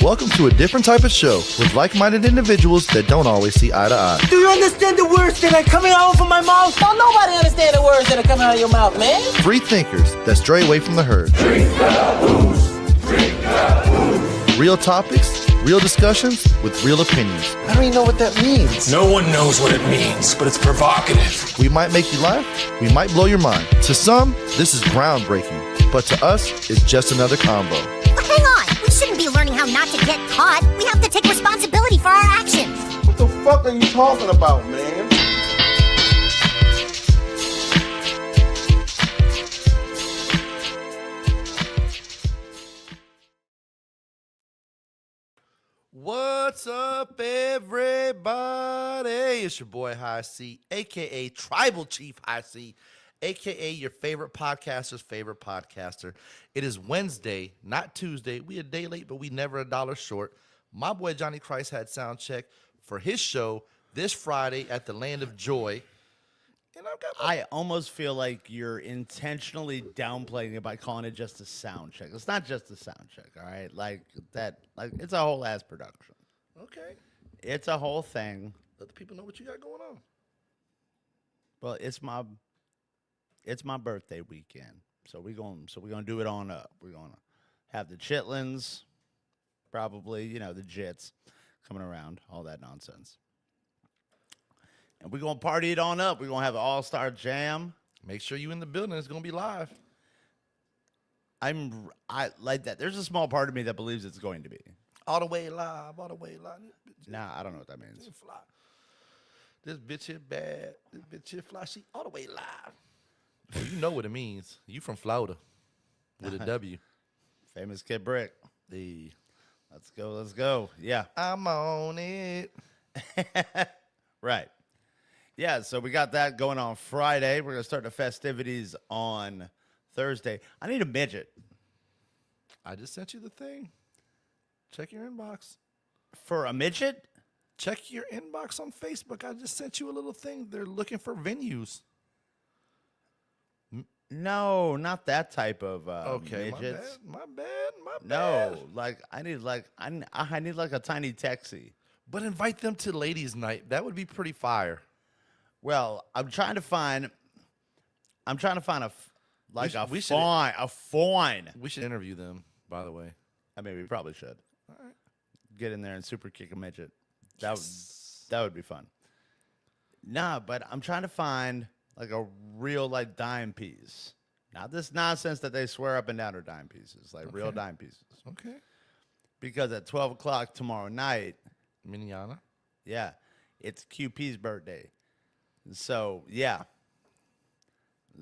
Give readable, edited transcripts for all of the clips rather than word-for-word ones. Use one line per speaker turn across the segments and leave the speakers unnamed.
Welcome to a different type of show with like-minded individuals that don't always see eye to eye.
Do you understand the words that are coming out of my mouth?
Don't nobody understand the words that are coming out of your mouth, man.
Free thinkers that stray away from the herd.
Drink that booze. Drink that booze.
Real topics, real discussions with real opinions.
I don't even know what that means.
No one knows what it means, but it's provocative.
We might make you laugh, we might blow your mind. To some, this is groundbreaking, but to us, it's just another convo.
Hang on, we shouldn't be learning how not to get caught. We have to take responsibility for our actions.
What the fuck are you talking about, man?
What's up, everybody? It's your boy High C, a.k.a. Tribal Chief High C, a.k.a. your favorite podcaster's favorite podcaster. It is Wednesday, not Tuesday. We a day late, but we never a dollar short. My boy Johnny Christ had sound check for his show this Friday at the Land of Joy. And
I almost feel like you're intentionally downplaying it by calling it just a sound check. It's not just a sound check, all right? Like that, like it's a whole ass production.
Okay.
It's a whole thing.
Let the people know what you got going on.
Well, it's my birthday weekend. So we're gonna do it on up. We're gonna have the chitlins, probably, the jits coming around, all that nonsense. And we're going to party it on up. We're going to have an all-star jam.
Make sure you in the building. It's going to be live.
I like that. There's a small part of me that believes it's going to be.
All the way live. All the way live.
Nah, I don't know what that means.
Fly. This bitch here bad. This bitch here fly. She all the way live. Well, you know what it means. You from Florida with a W.
Famous Kid Brick.
The
Let's go. Yeah.
I'm on it.
Right. Yeah, so we got that going on Friday. We're going to start the festivities on Thursday. I need a midget.
I just sent you the thing. Check your inbox.
For a midget?
Check your inbox on Facebook. I just sent you a little thing. They're looking for venues.
No, not that type of
Okay,
midgets.
my bad.
No, I need a tiny taxi.
But invite them to ladies' night. That would be pretty fire.
Well, I'm trying to find a fawn.
We should interview them, by the way.
I mean, we probably should.
All right.
Get in there and super kick a midget. That would be fun. Nah, but I'm trying to find like a real dime piece. Not this nonsense that they swear up and down are dime pieces, real dime pieces.
Okay.
Because at 12 o'clock tomorrow night,
Miniana.
yeah, it's QP's birthday. So yeah.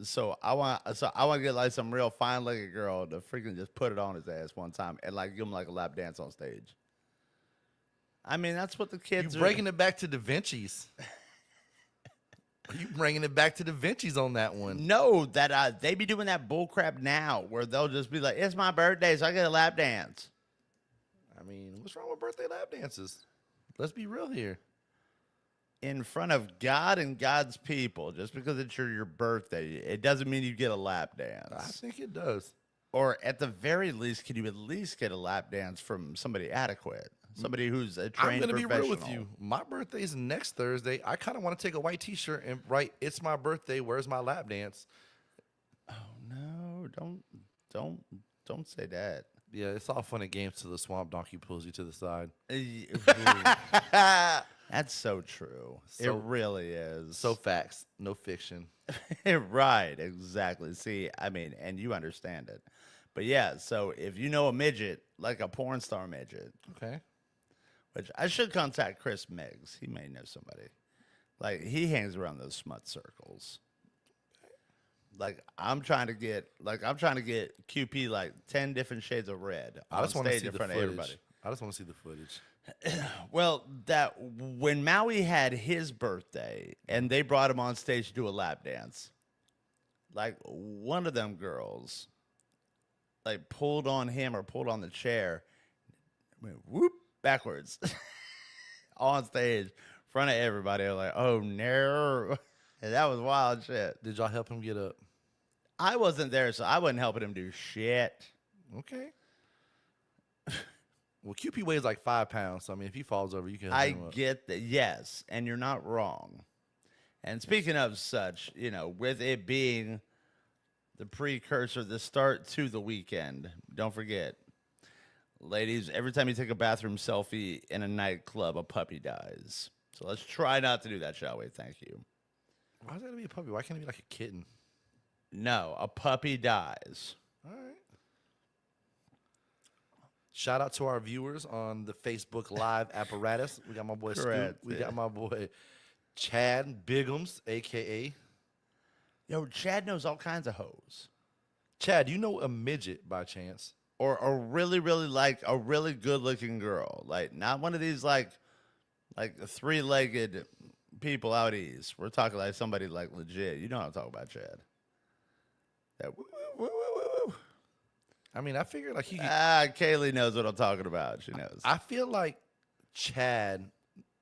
So I want to get some real fine-legged girl to freaking just put it on his ass one time and give him a lap dance on stage. I mean, that's what the kids
You
are
breaking it back to Da Vinci's. You bringing it back to Da Vinci's on that one.
No, that they be doing that bull crap now where they'll just be like, it's my birthday, so I get a lap dance.
I mean, what's wrong with birthday lap dances? Let's be real here.
In front of God and God's people, just because it's your birthday, it doesn't mean you get a lap dance.
I think it does.
Or at the very least, can you at least get a lap dance from somebody adequate? Somebody who's a trained
I'm going to be real with
professional.
you. My birthday's next Thursday. I kind of want to take a white T-shirt and write, "It's my birthday. Where's my lap dance?"
Oh no! Don't say that.
Yeah, it's all fun and games till the swamp donkey pulls you to the side.
That's so true.
So-
It really is.
So facts, no fiction.
Right, exactly. See, I mean, and you understand it. But yeah, so if you know a midget, like a porn star midget,
Okay.
which I should contact Chris Miggs. He may know somebody. He hangs around those smut circles. I'm trying to get QP 10 different shades of red
I
on
just want to
stage
see
in
the
front
footage.
of everybody.
I just want to see the footage.
Well, that when Maui had his birthday and they brought him on stage to do a lap dance, one of them girls pulled on him or pulled on the chair, went whoop backwards on stage in front of everybody. I was like, oh no. And that was wild shit.
Did y'all help him get up?
I wasn't there, so I wasn't helping him do shit.
Okay. Well, QP weighs like 5 pounds. So I mean, if he falls over, you can.
I
help him up.
get that, yes, and you're not wrong. And speaking of such, with it being the precursor, the start to the weekend, don't forget, ladies, every time you take a bathroom selfie in a nightclub, a puppy dies. So let's try not to do that, shall we? Thank you.
Why is that to be a puppy? Why can't it be like a kitten?
No, a puppy dies.
All right. Shout out to our viewers on the Facebook Live apparatus. We got my boy
Correct,
Scoop. We
yeah.
got my boy Chad Bigums, a.k.a.
Yo, Chad knows all kinds of hoes.
Chad, you know a midget by chance?
Or a really, really a really good looking girl. Like not one of these like three-legged people out east. We're talking like somebody like legit. You know what I'm talking about, Chad. That woo, woo, woo, woo, woo.
I mean, I figured like he.
Kaylee knows what I'm talking about. She knows.
I feel like Chad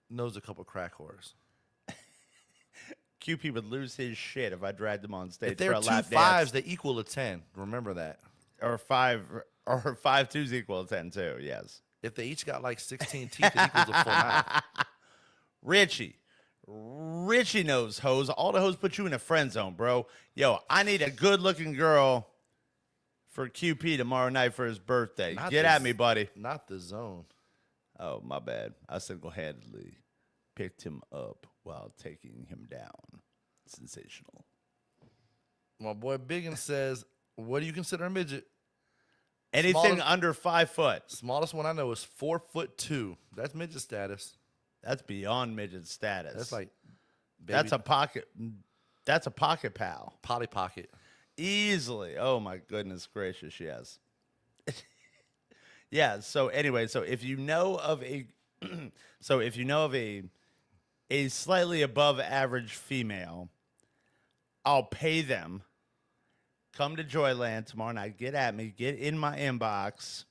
knows a couple crack whores.
QP would lose his shit if I dragged him on stage
If
for
they're
a
2
lap
5s,
dance.
they equal a 10. Remember that.
Or 5 2s equal 10 too. Yes.
If they each got like 16 teeth, it equals a full 9.
Richie knows hoes. All the hoes put you in a friend zone, bro. Yo, I need a good looking girl for QP tomorrow night for his birthday.
Not
Get
this-
at me, buddy.
Not the zone.
Oh, my bad. I single-handedly picked him up while taking him down. Sensational.
My boy Biggin says, what do you consider a midget?
Anything
Smallest-
under 5 foot.
Smallest one I know is 4'2". That's midget status.
That's beyond midget status.
That's like baby
That's a pocket. That's a pocket pal.
Polly Pocket.
Easily. Oh my goodness gracious, yes. Yeah, so anyway, so if you know of a a slightly above average female, I'll pay them. Come to Joyland tomorrow night. Get at me. Get in my inbox.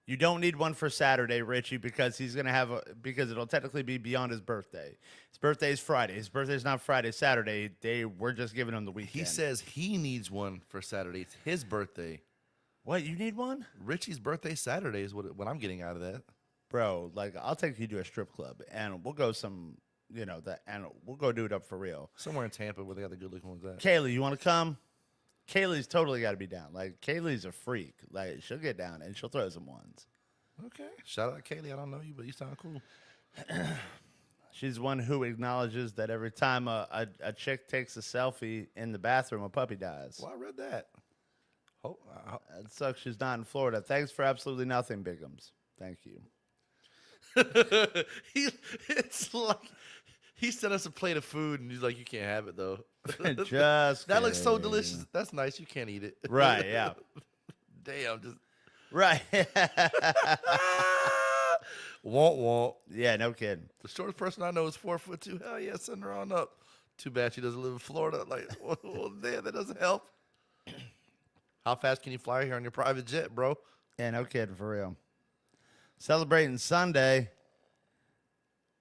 You don't need one for Saturday, Richie, because he's gonna have because it'll technically be beyond his birthday. His birthday is Friday. His birthday's not Friday, Saturday. We're just giving him the weekend.
He says he needs one for Saturday. It's his birthday.
What, you need one?
Richie's birthday Saturday is what I'm getting out of that.
Bro, like I'll take you to a strip club and we'll go and we'll go do it up for real.
Somewhere in Tampa where they got the good looking ones at.
Kaylee, you want to come? Kaylee's totally got to be down. Like Kaylee's a freak. Like she'll get down and she'll throw some ones.
Okay. Shout out to Kaylee. I don't know you, but you sound cool.
She's one who acknowledges that every time a chick takes a selfie in the bathroom, a puppy dies.
Well, I read that.
It sucks she's not in Florida. Thanks for absolutely nothing, Bigums. Thank you.
It's like he sent us a plate of food and he's like, you can't have it though.
Just
That looks so
kidding.
delicious. That's nice. You can't eat it.
Right, yeah.
Damn, just
Right.
won't.
Yeah, no kidding.
The shortest person I know is 4'2". Hell yeah, send her on up. Too bad she doesn't live in Florida. Like, well damn, that doesn't help. How fast can you fly here on your private jet, bro?
Yeah, no kidding, for real. Celebrating Sunday.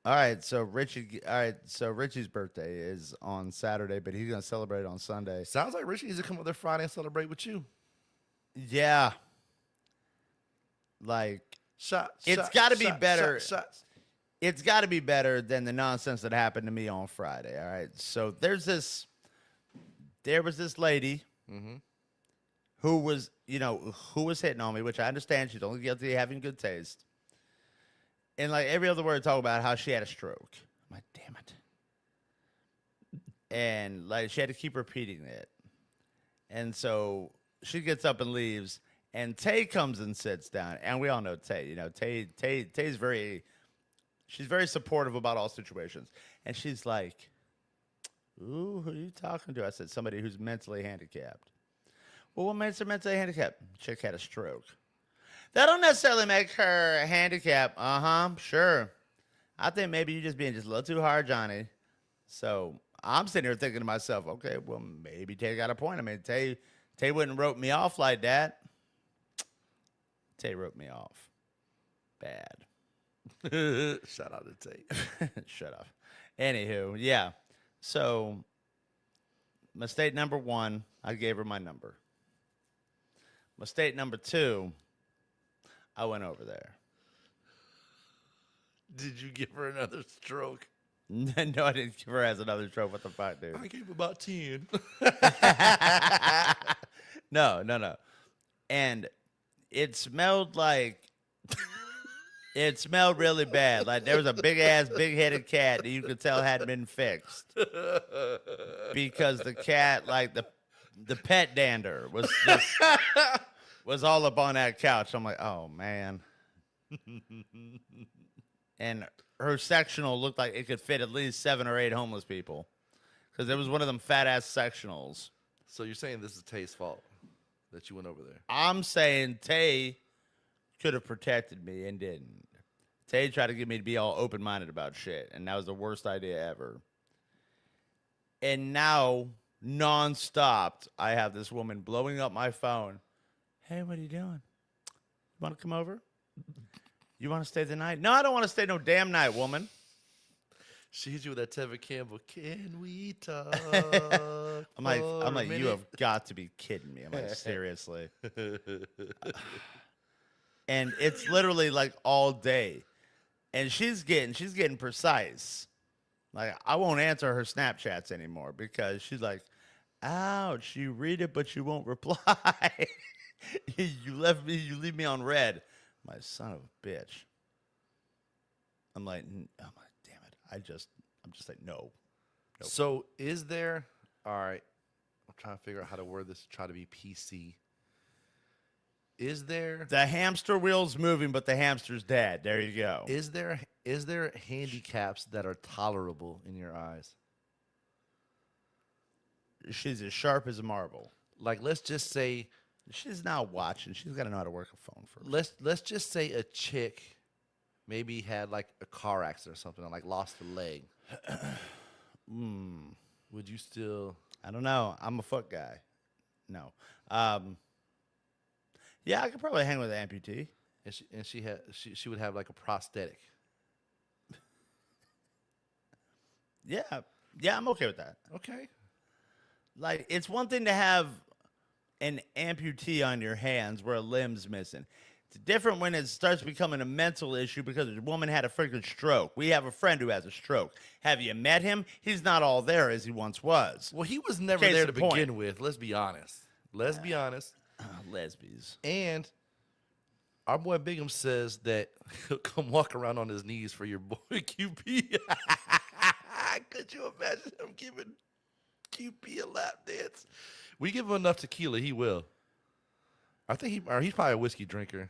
All right, so Richie's birthday is on Saturday, but he's gonna celebrate on Sunday.
Sounds like Richie needs to come up there Friday and celebrate with you.
Yeah. Like
Shots.
It's gotta be
shots,
better.
Shots.
it's got to be better than the nonsense that happened to me on Friday. All right. So there was this lady who was, who was hitting on me, which I understand. She's only guilty of having good taste. And like every other word, talk about how she had a stroke. I'm like, damn it. And like she had to keep repeating it. And so she gets up and leaves. And Tay comes and sits down. And we all know Tay. Tay's she's very supportive about all situations. And she's like, ooh, who are you talking to? I said, somebody who's mentally handicapped. Well, what makes her mentally handicapped? Chick had a stroke. That don't necessarily make her handicapped. Uh-huh, sure. I think maybe you're just being just a little too hard, Johnny. So I'm sitting here thinking to myself, okay, well, maybe Tay got a point. I mean, Tay wouldn't wrote me off like that. Tay wrote me off. Bad.
Shout out to Tay.
Shut up. Anywho, yeah. So mistake number one, I gave her my number. Mistake number two, I went over there.
Did you give her another stroke?
No, I didn't give her as another stroke. What the fuck, dude?
I gave about 10.
No. And it smelled like it smelled really bad. Like there was a big ass, big headed cat that you could tell hadn't been fixed. Because the cat, like the pet dander was just was all up on that couch. I'm like, oh man. And her sectional looked like it could fit at least 7 or 8 homeless people. Because it was one of them fat ass sectionals.
So you're saying this is Tay's fault that you went over there?
I'm saying Tay could have protected me and didn't. Tay tried to get me to be all open-minded about shit, and that was the worst idea ever. And now, non-stopped, I have this woman blowing up my phone. Hey, what are you doing? You want to come over? You want to stay the night? No, I don't want to stay no damn night, woman.
She hit you with that Tevin Campbell. Can we talk?
I'm like, you have got to be kidding me. I'm like, seriously. And it's literally like all day. And she's getting precise. Like, I won't answer her Snapchats anymore because she's like, ouch, you read it, but you won't reply. you leave me on red. My son of a bitch. I'm like, damn it. I'm just like, no. Nope.
So is there, all right, I'm trying to figure out how to word this to try to be PC. Is there
the hamster wheel's moving, but the hamster's dead. There you go.
Is there handicaps that are tolerable in your eyes?
She's as sharp as a marble.
Like, let's just say
she's not watching. She's got to know how to work a phone first.
Let's just say a chick maybe had like a car accident or something, and like lost a leg. Would you still?
I don't know. I'm a foot guy. No. Yeah, I could probably hang with an amputee.
And she would have like a prosthetic.
Yeah, I'm okay with that.
Okay.
Like, it's one thing to have an amputee on your hands where a limb's missing. It's different when it starts becoming a mental issue because a woman had a freaking stroke. We have a friend who has a stroke. Have you met him? He's not all there as he once was.
Well, he was never
Case
there
in
to
point.
begin with. Let's be honest.
Lesbies.
And our boy Bigham says that he'll come walk around on his knees for your boy QP. Could you imagine him giving QP a lap dance? We give him enough tequila, he will. I think he's probably a whiskey drinker.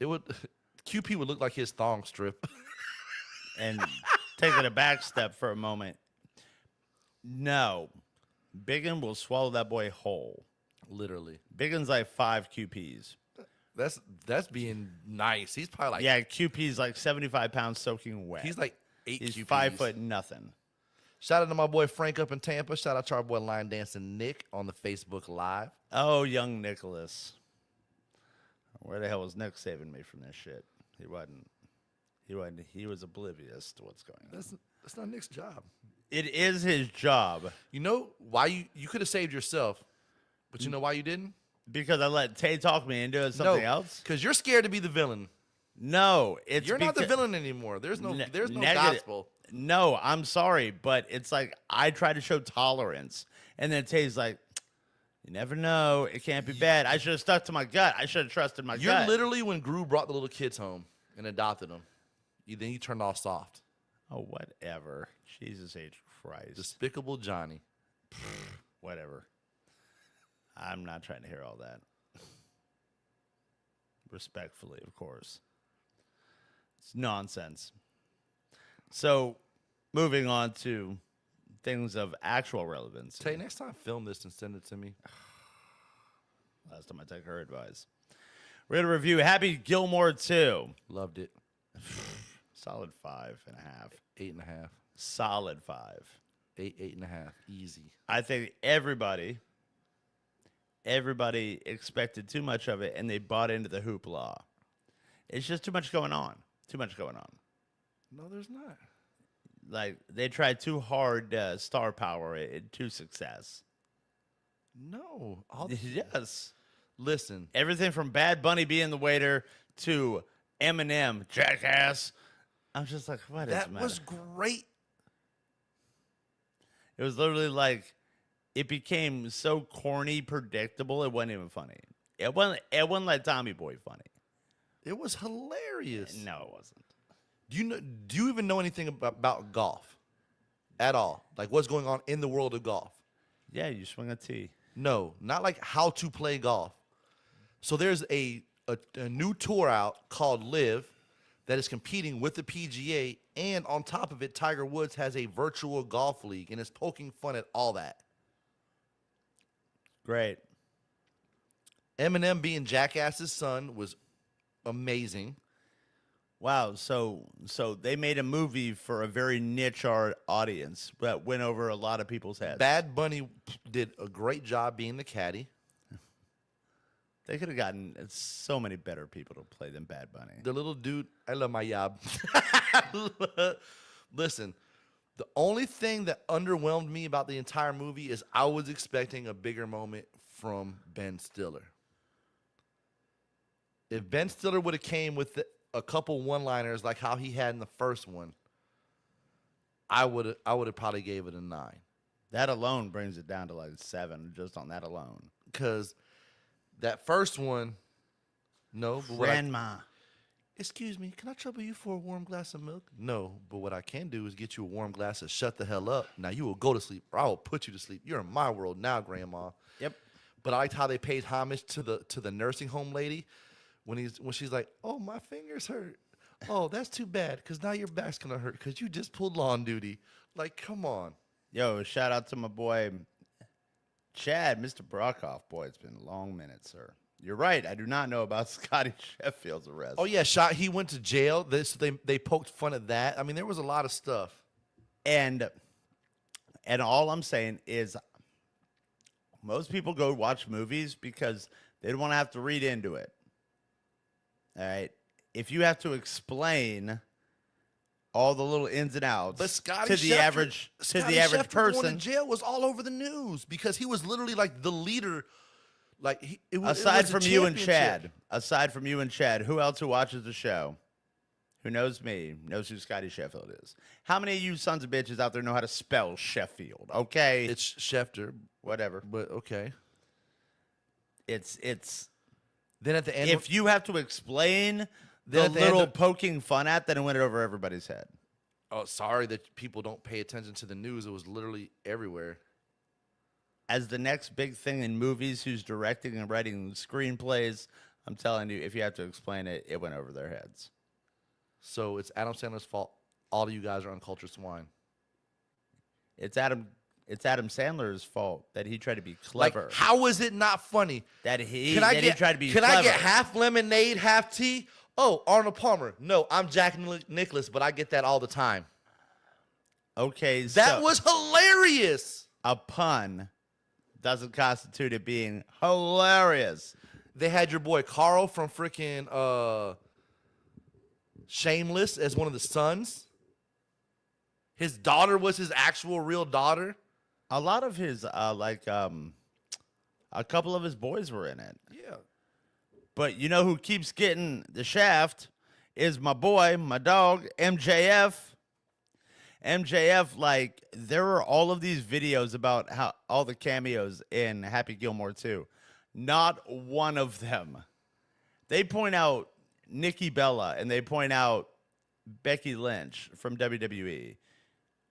QP would look like his thong strip.
And taking a back step for a moment. No. Biggin will swallow that boy whole.
Literally.
Biggin's like 5 QPs.
That's being nice. He's probably like,
yeah, QP's like 75 pounds soaking wet.
He's like 8
He's
QPs.
5 foot nothing.
Shout out to my boy Frank up in Tampa. Shout out to our boy Line Dancing Nick on the Facebook Live.
Oh, young Nicholas. Where the hell was Nick saving me from this shit? He wasn't. He was oblivious to what's going on.
That's not Nick's job.
It is his job.
You know why you could have saved yourself, but you know why you didn't?
Because I let Tay talk me into something else?
Because you're scared to be the villain.
No,
you're not the villain anymore. There's no gospel.
No, I'm sorry, but it's like I try to show tolerance, and then Tay's like, "You never know. It can't be bad. I should have stuck to my gut. I should have trusted my gut."
You're literally when Gru brought the little kids home and adopted them. Then you turned off soft.
Oh, whatever. Jesus H. Christ.
Despicable Johnny.
Whatever. I'm not trying to hear all that. Respectfully, of course. It's nonsense. So, moving on to things of actual relevance.
Tay, next time film this and send it to me.
Last time I took her advice. We're going to review Happy Gilmore 2.
Loved it.
Solid 5.5.
8.5.
Solid 5.
8.5. Easy.
I think everybody expected too much of it, and they bought into the hoopla. It's just too much going on.
No, there's not.
Like, they tried too hard to star power it to success.
No.
Yes.
Listen,
Everything from Bad Bunny being the waiter to Eminem, jackass. I'm just like, what is the
that
matter?
was great.
It was literally like, it became so corny, predictable, it wasn't even funny. It wasn't like Tommy Boy funny.
It was hilarious.
No, it wasn't.
Do you even know anything about golf at all? Like what's going on in the world of golf?
Yeah, you swing a tee.
No, not like how to play golf. So there's a new tour out called Live that is competing with the PGA, and on top of it, Tiger Woods has a virtual golf league and is poking fun at all that.
Great.
Eminem being Jackass's son was amazing.
Wow, so they made a movie for a very niche audience that went over a lot of people's heads.
Bad Bunny did a great job being the caddy.
They could have gotten so many better people to play than Bad Bunny.
The little dude, I love my yob. Listen, the only thing that underwhelmed me about the entire movie is I was expecting a bigger moment from Ben Stiller. If Ben Stiller would have came with a couple one-liners like how he had in the first one, I would have probably gave it a 9.
That alone brings it down to like 7, just on that alone.
Because that first one, no. But
Grandma.
excuse me, can I trouble you for a warm glass of milk? No, but what I can do is get you a warm glass of shut the hell up. Now you will go to sleep, or I will put you to sleep. You're in my world now, Grandma.
Yep.
But I liked how they paid homage to the nursing home lady when she's like, "Oh, my fingers hurt. Oh, that's too bad, because now your back's gonna hurt because you just pulled lawn duty." Like, come on.
Yo, shout out to my boy Chad, Mr. Brockhoff. Boy, it's been a long minute, sir. You're right. I do not know about Scotty Sheffield's arrest.
Oh yeah, he went to jail. They poked fun at that. I mean, there was a lot of stuff.
And all I'm saying is most people go watch movies because they don't want to have to read into it. All right. If you have to explain all the little ins and outs
But Scotty
to the average
Schefter
person,
going to jail was all over the news because he was literally like the leader. Like
aside from you and
championship.
Chad, who else who watches the show, who knows me, knows who Scotty Sheffield is? How many of you sons of bitches out there know how to spell Sheffield? Okay,
It's Schefter,
whatever.
but okay.
It's
Then at the end,
if you have to explain the
Then at the end
little
of-
poking fun at, then it went over everybody's head.
oh, sorry that people don't pay attention to the news. It was literally everywhere.
As the next big thing in movies, who's directing and writing screenplays, I'm telling you, if you have to explain it, it went over their heads.
So it's Adam Sandler's fault. All of you guys are uncultured swine.
It's Adam Sandler's fault that he tried to be clever.
Like, how is it not funny?
That he tried to be
Can
clever.
I get half lemonade, half tea? Oh, Arnold Palmer. No, I'm Jack Nicklaus, but I get that all the time.
Okay,
That
so
was hilarious.
a pun doesn't constitute it being hilarious.
They had your boy Carl from freaking Shameless as one of the sons. His daughter was his actual real daughter.
A lot of his a couple of his boys were in it.
Yeah.
But you know who keeps getting the shaft is my boy, my dog, MJF. MJF, like, there are all of these videos about how all the cameos in Happy Gilmore 2. Not one of them. They point out Nikki Bella and they point out Becky Lynch from WWE.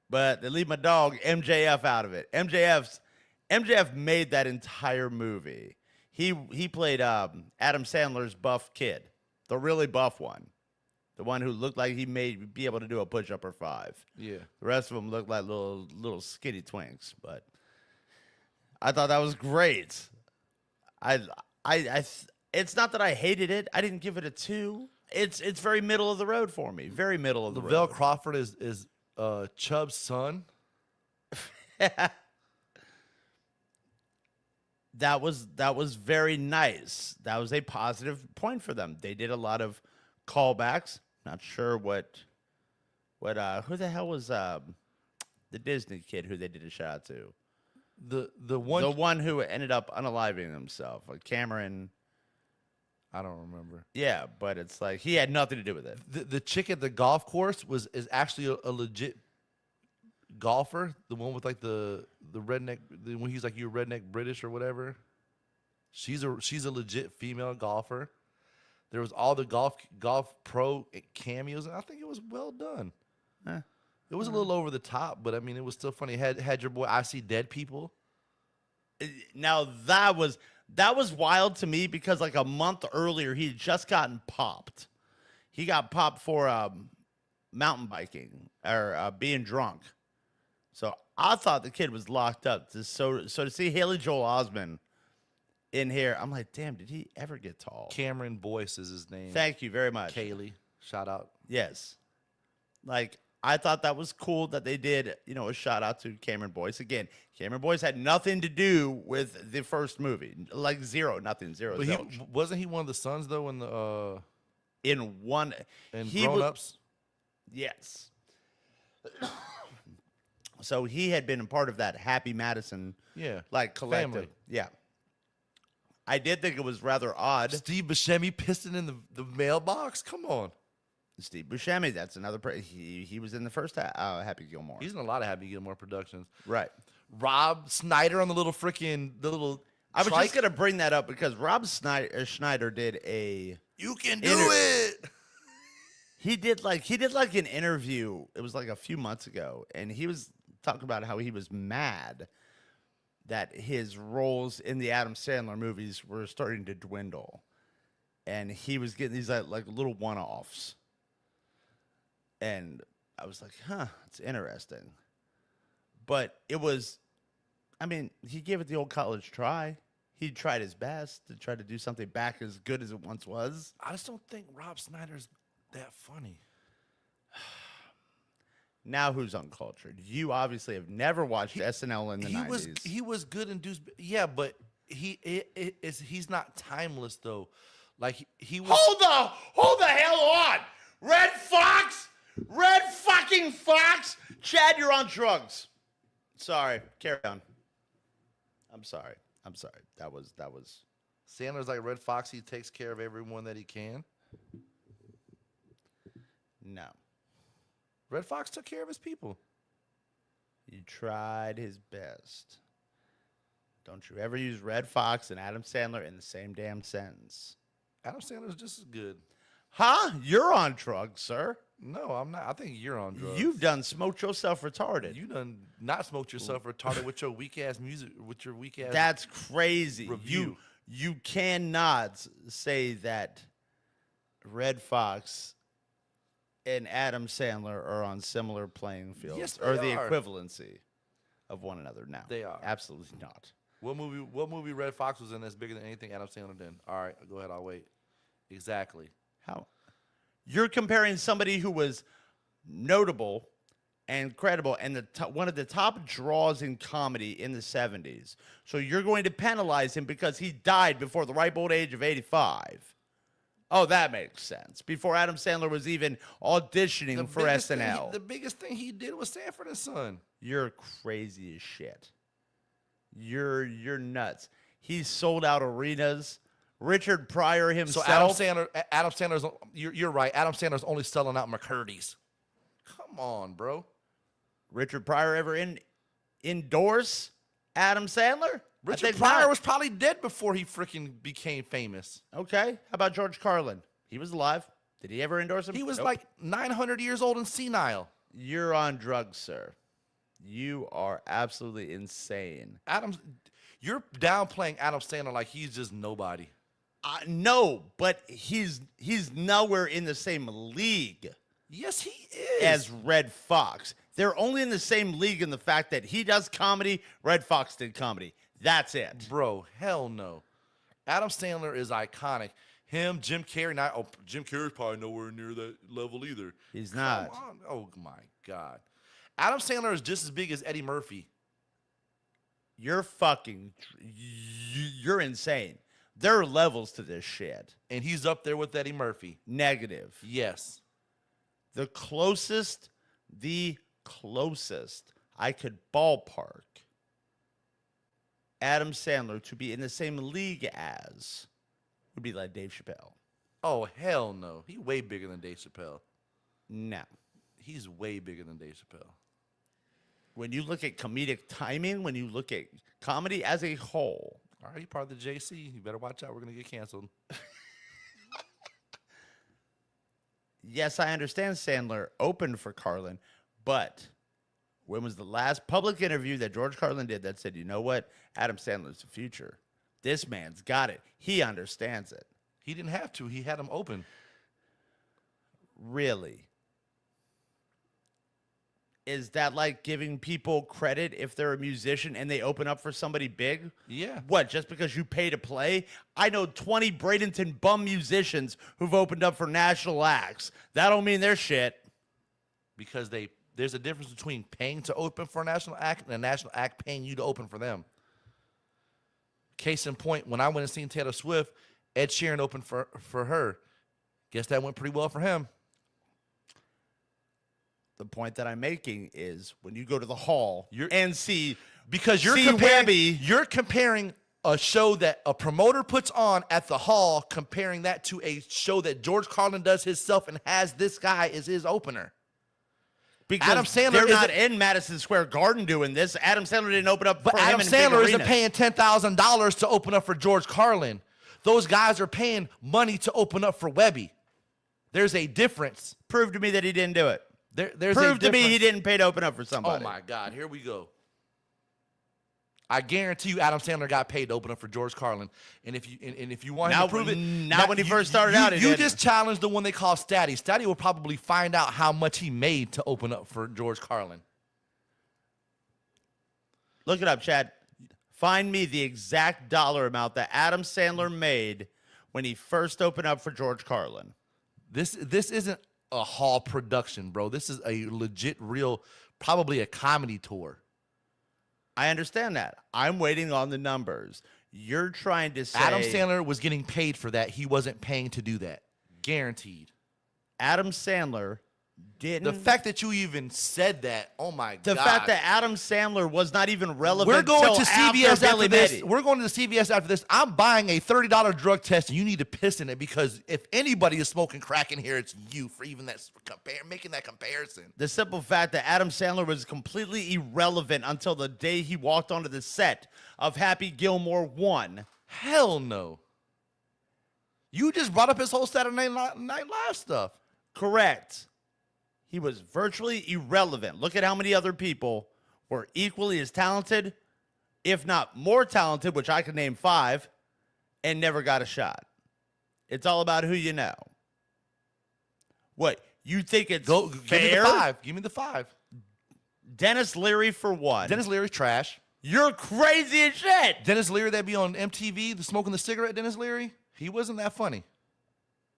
But they leave my dog, MJF, out of it. MJF made that entire movie. He played Adam Sandler's buff kid, the really buff one. The one who looked like he may be able to do a push-up or 5.
Yeah.
The rest of them looked like little skinny twinks. But I thought that was great. It's not that I hated it. I didn't give it a 2. It's very middle of the road for me. Very middle of the
Lavelle
road.
Crawford is Chubb's son.
That was very nice. That was a positive point for them. They did a lot of callbacks. Not sure what who the hell was the Disney kid who they did a shout out to?
the one
The one who ended up unaliving himself, like Cameron.
I don't remember.
Yeah, but it's like he had nothing to do with it.
The chick at the golf course is actually a legit golfer. The one with like the redneck, when he's like, you're redneck British or whatever. She's a legit female golfer. There was all the golf pro cameos, and I think it was well done. It was a little over the top, but I mean, it was still funny. Had your boy I See Dead People.
Now that was wild to me because like a month earlier he had just gotten popped. He got popped for mountain biking or being drunk. So I thought the kid was locked up. So to see Haley Joel Osment in here, I'm like, damn, did he ever get tall?
Cameron Boyce is his name.
Thank you very much.
Kaylee, shout out.
Yes. Like, I thought that was cool that they did, a shout out to Cameron Boyce. Again, Cameron Boyce had nothing to do with the first movie. Like zero.
But wasn't he one of the sons though in the
in one
in
he
Grown
was-
Ups?
Yes. So he had been a part of that Happy Madison like collective.
Family.
Yeah. I did think it was rather odd.
Steve Buscemi pissing in the mailbox? Come on.
Steve Buscemi, that's another. He was in the first Happy Gilmore.
He's in a lot of Happy Gilmore productions.
Right.
Rob Snyder on the little.
I was just gonna bring that up because Rob Schneider did a.
You can do it.
He did like an interview. It was like a few months ago, and he was talking about how he was mad that his roles in the Adam Sandler movies were starting to dwindle, and he was getting these like little one-offs. And I was like, huh, it's interesting. But it was, I mean, he gave it the old college try. He tried his best to try to do something back as good as it once was.
I just don't think Rob Snyder's that funny.
Now who's uncultured? You obviously have never watched SNL in the 90s.
He was good in Deuce. Yeah, but he's not timeless though. Like he was.
Hold the hell on! Red fucking Fox! Chad, you're on drugs. Sorry, carry on. I'm sorry. That was.
Sandler's like Red Fox. He takes care of everyone that he can.
No.
Red Fox took care of his people.
He tried his best. Don't you ever use Red Fox and Adam Sandler in the same damn sentence.
Adam Sandler's just as good.
Huh? You're on drugs, sir.
No, I'm not. I think you're on drugs.
You've done smoked yourself retarded.
You done not smoked yourself retarded with your weak ass music, with your weak ass.
That's crazy.
Review.
You cannot say that Red Fox and Adam Sandler are on similar playing fields,
Yes, they
or the
are.
equivalency of one another. Now
They are.
absolutely not.
What movie Red Fox was in that's bigger than anything Adam Sandler did? All right, go ahead. I'll wait. Exactly.
How? You're comparing somebody who was notable and credible and one of the top draws in comedy in the 70s. So you're going to penalize him because he died before the ripe old age of 85. Oh, that makes sense. Before Adam Sandler was even auditioning for SNL.
The biggest thing he did was Sanford and Son.
You're crazy as shit. You're nuts. He sold out arenas. Richard Pryor
So
himself.
Adam Sandler's. You're right. Adam Sandler's only selling out McCurdy's. Come on, bro.
Richard Pryor ever endorse Adam Sandler?
Richard Pryor was probably dead before he freaking became famous.
Okay. How about George Carlin? He was alive. Did he ever endorse him?
He was
Nope.
like 900 years old and senile.
You're on drugs, sir. You are absolutely insane.
You're downplaying Adam Sandler like he's just nobody.
No, but he's nowhere in the same league
Yes, he is.
as Red Fox. They're only in the same league in the fact that he does comedy, Red Fox did comedy. That's it.
Bro, hell no. Adam Sandler is iconic. Him, Jim Carrey, Jim Carrey's probably nowhere near that level either.
He's
Come
not.
on. Oh my God. Adam Sandler is just as big as Eddie Murphy.
You're insane. There are levels to this shit.
And he's up there with Eddie Murphy.
Negative.
Yes.
The closest I could ballpark Adam Sandler to be in the same league as would be like Dave Chappelle.
Oh, hell no. He's way bigger than Dave Chappelle.
No.
He's way bigger than Dave Chappelle.
When you look at comedic timing, when you look at comedy as a whole.
All right, you're part of the JC. You better watch out. We're going to get canceled.
Yes, I understand Sandler opened for Carlin, but when was the last public interview that George Carlin did that said, you know what, Adam Sandler's the future? This man's got it. He understands it.
He didn't have to. He had him open.
Really? Is that like giving people credit if they're a musician and they open up for somebody big?
Yeah.
What, just because you pay to play? I know 20 Bradenton bum musicians who've opened up for national acts. That don't mean they're shit.
Because there's a difference between paying to open for a national act and a national act paying you to open for them. Case in point, when I went and seen Taylor Swift, Ed Sheeran opened for her. Guess that went pretty well for him.
The point that I'm making is when you go to the hall and see,
because you're comparing a show that a promoter puts on at the hall, comparing that to a show that George Carlin does himself and has this guy as his opener.
Because
Adam Sandler
they're not in Madison Square Garden doing this. Adam Sandler didn't open up for
Adam
him in big
Sandler isn't
arenas.
paying $10,000 to open up for George Carlin. Those guys are paying money to open up for Webby. There's a difference.
Prove to me that he didn't do it.
There's
Prove to me he didn't pay to open up for somebody.
Oh, my God. Here we go. I guarantee you Adam Sandler got paid to open up for George Carlin. And if you want him to prove it...
Not when he first started out, he
You
didn't.
just challenged the one they call Statty. Statty will probably find out how much he made to open up for George Carlin.
Look it up, Chad. Find me the exact dollar amount that Adam Sandler made when he first opened up for George Carlin.
This isn't a hall production, bro. This is a legit, real, probably a comedy tour.
I understand that. I'm waiting on the numbers. You're trying to say
Adam Sandler was getting paid for that. He wasn't paying to do that. Guaranteed.
Adam Sandler didn't.
The fact that you even said that, oh my God.
The fact that Adam Sandler was not even relevant.
We're going to CVS after this.
Medi.
We're going to the CVS after this. I'm buying a $30 drug test, and you need to piss in it because if anybody is smoking crack in here, it's you for even that making that comparison.
The simple fact that Adam Sandler was completely irrelevant until the day he walked onto the set of Happy Gilmore 1.
Hell no. You just brought up his whole Saturday Night Live stuff.
Correct. He was virtually irrelevant. Look at how many other people were equally as talented, if not more talented, which I could name 5, and never got a shot. It's all about who you know. What, you think it's fair?
Give me the 5. Give me the 5.
Dennis Leary for 1.
Dennis Leary, trash.
You're crazy as shit.
Dennis Leary, that be on MTV, the smoking the cigarette Dennis Leary, he wasn't that funny.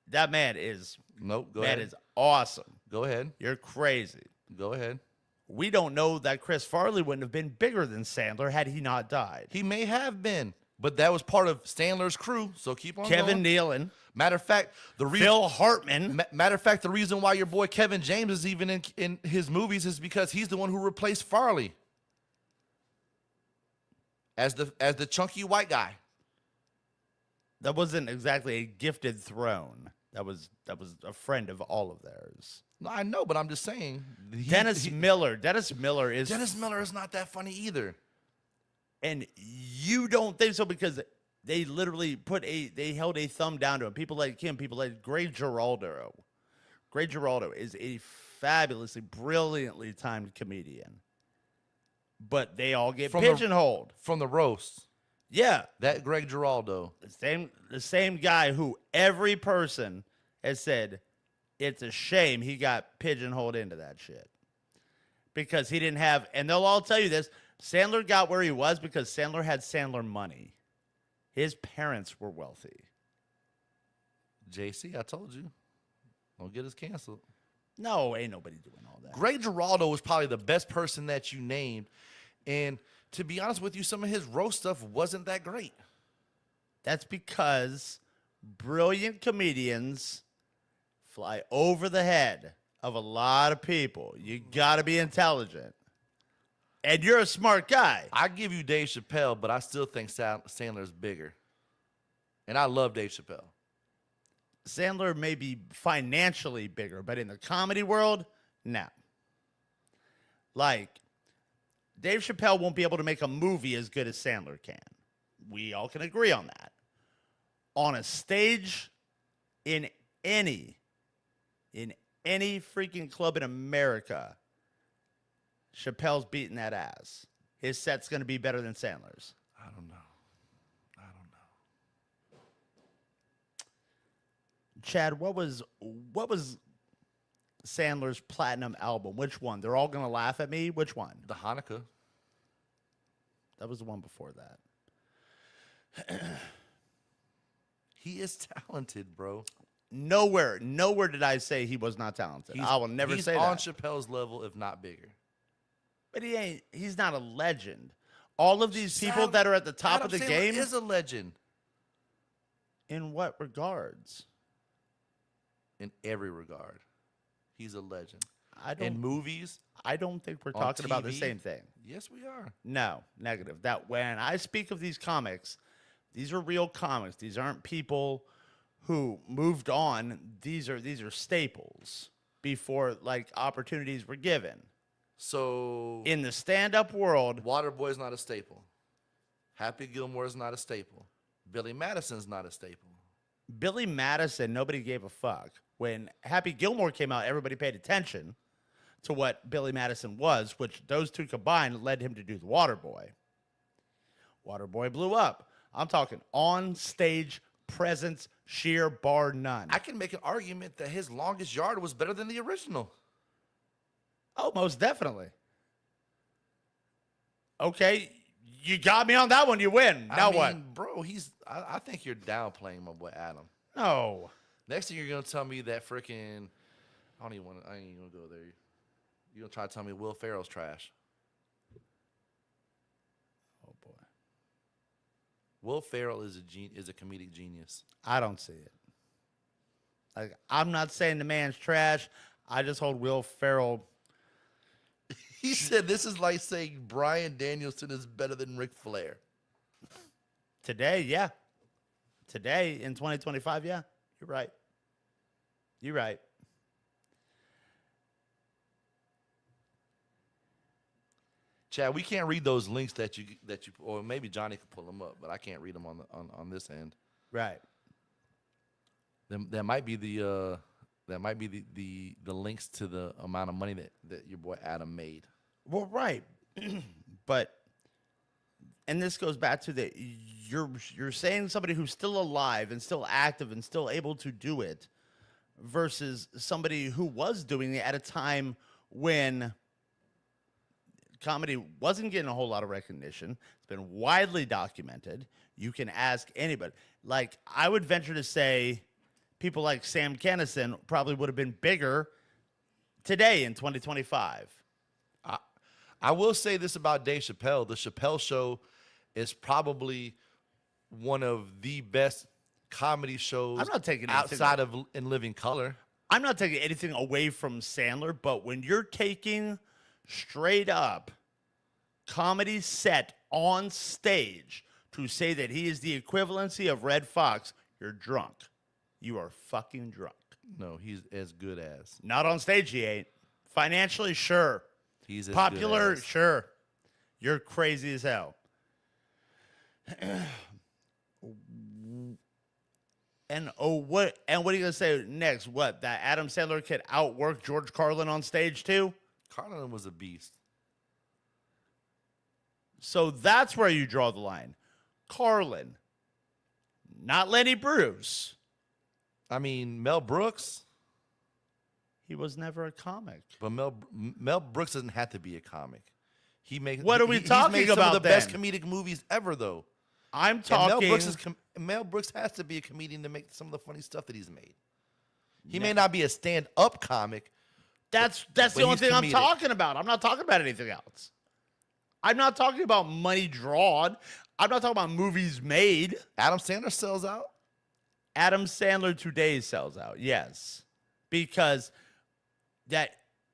That man is...
Nope, go ahead.
That is awesome.
Go ahead.
You're crazy.
Go ahead.
We don't know that Chris Farley wouldn't have been bigger than Sandler had he not died.
He may have been, but that was part of Sandler's crew, so keep on
Kevin
going.
Nealon.
Matter of fact,
Phil Hartman.
Matter of fact, the reason why your boy Kevin James is even in his movies is because he's the one who replaced Farley as the chunky white guy.
That wasn't exactly a gifted throne. That was a friend of all of theirs.
No, I know, but I'm just saying.
Dennis Miller. Dennis Miller is
not that funny either.
And you don't think so because they literally they held a thumb down to him. People like him, people like Greg Giraldo. Greg Giraldo is a fabulously, brilliantly timed comedian. But they all get pigeonholed.
From the roast.
Yeah.
That Greg Giraldo.
The same guy who every person has said it's a shame he got pigeonholed into that shit. Because he didn't have, and they'll all tell you this, Sandler got where he was because Sandler had Sandler money. His parents were wealthy.
JC, I told you. Don't get us canceled.
No, ain't nobody doing all that.
Greg Giraldo was probably the best person that you named. And to be honest with you, some of his roast stuff wasn't that great.
That's because brilliant comedians fly over the head of a lot of people. You got to be intelligent. And you're a smart guy.
I give you Dave Chappelle, but I still think Sandler's bigger. And I love Dave Chappelle.
Sandler may be financially bigger, but in the comedy world, no. Like, Dave Chappelle won't be able to make a movie as good as Sandler can. We all can agree on that. On a stage, in any freaking club in America, Chappelle's beating that ass. His set's going to be better than Sandler's.
I don't know.
Chad, what was Sandler's platinum album? Which one? They're all gonna laugh at me. Which one?
The Hanukkah.
That was the one before that.
He is talented, bro.
Nowhere did I say he was not talented. I will never say that.
He's on Chappelle's level, if not bigger.
But he's not a legend. All of these people that are at the top of the game
is a legend.
In what regards?
In every regard. He's a legend.
In
movies.
I don't think we're talking about the same thing.
Yes, we are.
No, negative. That when I speak of these comics, these are real comics. These aren't people who moved on. These are staples before like opportunities were given.
So
in the stand-up world,
Waterboy's not a staple. Happy Gilmore's not a staple. Billy Madison's not a staple.
Billy Madison, nobody gave a fuck. When Happy Gilmore came out, everybody paid attention to what Billy Madison was, which those two combined led him to do The Waterboy. Waterboy blew up. I'm talking on-stage presence, sheer bar none.
I can make an argument that his Longest Yard was better than the original.
Oh, most definitely. Okay, you got me on that one. You win. Now what?
Bro, I think you're downplaying my boy Adam.
No.
Next thing you're gonna tell me that freaking I ain't even gonna go there. You're gonna try to tell me Will Ferrell's trash.
Oh boy.
Will Ferrell is a comedic genius.
I don't see it. Like, I'm not saying the man's trash. I just hold Will Ferrell.
He said this is like saying Bryan Danielson is better than Ric Flair.
Today, yeah. Today, in 2025, yeah. You're right. You're right.
Chad, we can't read those links that you or maybe Johnny could pull them up, but I can't read them on this end.
Right.
That might be the links to the amount of money that your boy Adam made.
Well, right. But and this goes back to the you're saying somebody who's still alive and still active and still able to do it versus somebody who was doing it at a time when comedy wasn't getting a whole lot of recognition. It's been widely documented. You can ask anybody. Like, I would venture to say people like Sam Kinison probably would have been bigger today in 2025.
I will say this about Dave Chappelle. The Chappelle Show is probably one of the best comedy shows
I'm not taking
outside of In Living Color.
I'm not taking anything away from Sandler, but when you're taking straight up comedy set on stage to say that he is the equivalency of Red Fox, you're drunk. You are fucking drunk.
No, he's as good as.
Not on stage, he ain't. Financially, sure.
He's as
popular,
good as.
sure. You're crazy as hell. And what are you gonna say next? What, that Adam Sandler could outwork George Carlin on stage too?
Carlin was a beast.
So that's where you draw the line. Carlin, not Lenny Bruce.
I mean, Mel Brooks.
He was never a comic.
But Mel Brooks doesn't have to be a comic.
What are we talking
he's made
about
some of the
then?
best comedic movies ever, though.
I'm talking.
Mel Brooks has to be a comedian to make some of the funny stuff that he's made. He may not be a stand-up comic.
That's the only thing I'm talking about. I'm not talking about anything else. I'm not talking about money drawn. I'm not talking about movies made.
Adam Sandler sells out.
Adam Sandler today sells out, yes. Because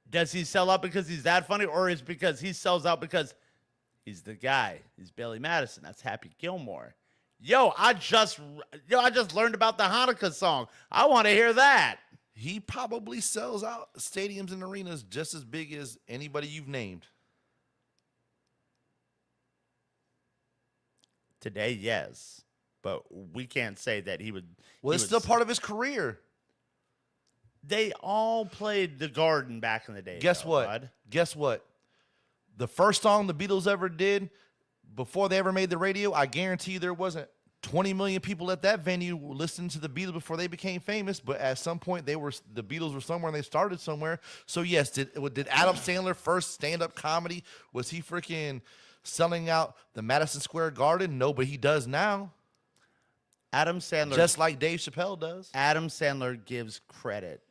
does he sell out because he's that funny, or is it because he sells out because He's the guy. He's Billy Madison. That's Happy Gilmore. Yo, I just learned about the Hanukkah song. I want to hear that.
He probably sells out stadiums and arenas just as big as anybody you've named.
Today, yes. But we can't say that he would.
Well, it's still part of his career.
They all played the Garden back in the day.
Guess what?
Bud.
Guess what? The first song the Beatles ever did before they ever made the radio, I guarantee you there wasn't 20 million people at that venue listening to the Beatles before they became famous. But at some point, the Beatles were somewhere and they started somewhere. So yes, did Adam Sandler first stand-up comedy? Was he freaking selling out the Madison Square Garden? No, but he does now.
Adam Sandler,
Just like Dave Chappelle does.
Adam Sandler gives credit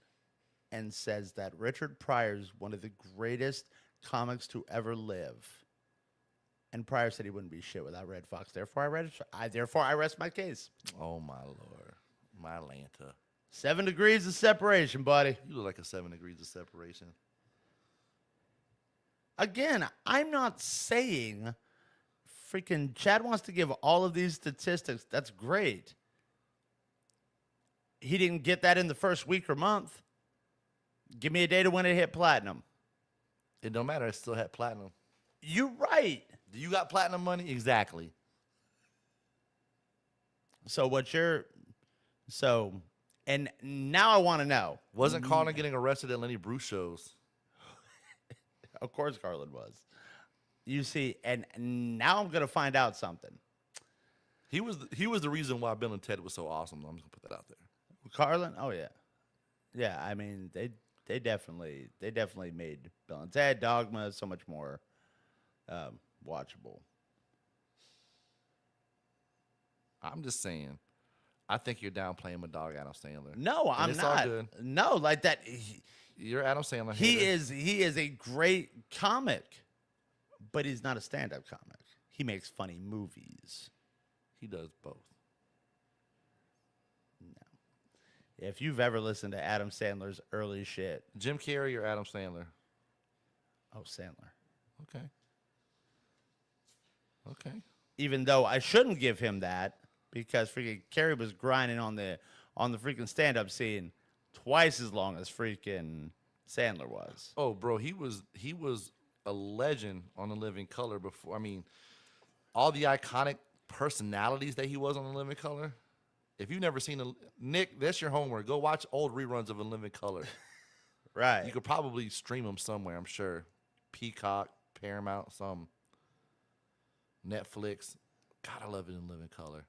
and says that Richard Pryor is one of the greatest comics to ever live. And Pryor said he wouldn't be shit without Red Fox. Therefore, I rest my case.
Oh, my Lord. My Atlanta.
7 degrees of separation, buddy.
You look like a 7 degrees of separation.
Again, I'm not saying freaking Chad wants to give all of these statistics. That's great. He didn't get that in the first week or month. Give me a day to when it hit platinum.
It don't matter. It still had platinum.
You're right.
Do you got platinum money? Exactly.
And now I want to know.
Wasn't Carlin getting arrested at Lenny Bruce shows?
Of course Carlin was. You see, and now I'm going to find out something.
He was the reason why Bill and Ted was so awesome. I'm just going to put that out there.
Carlin? Oh, yeah. Yeah, I mean, they definitely made Bill and Ted, Dogma, so much more watchable.
I'm just saying. I think you're downplaying my dog Adam Sandler.
No, I'm
it's
not.
All good.
No, like that.
You're Adam Sandler.
He
hater.
is a great comic, but he's not a stand-up comic. He makes funny movies.
He does both.
No. If you've ever listened to Adam Sandler's early shit.
Jim Carrey or Adam Sandler?
Oh, Sandler.
Okay. Okay.
Even though I shouldn't give him that because freaking Carrey was grinding on the freaking stand-up scene twice as long as freaking Sandler was.
Oh, bro, he was a legend on The Living Color before. I mean, all the iconic personalities that he was on The Living Color. If you've never seen Nick, that's your homework. Go watch old reruns of A Living Color.
Right.
You could probably stream them somewhere, I'm sure. Peacock, Paramount, some Netflix. God, I love it in Living Color.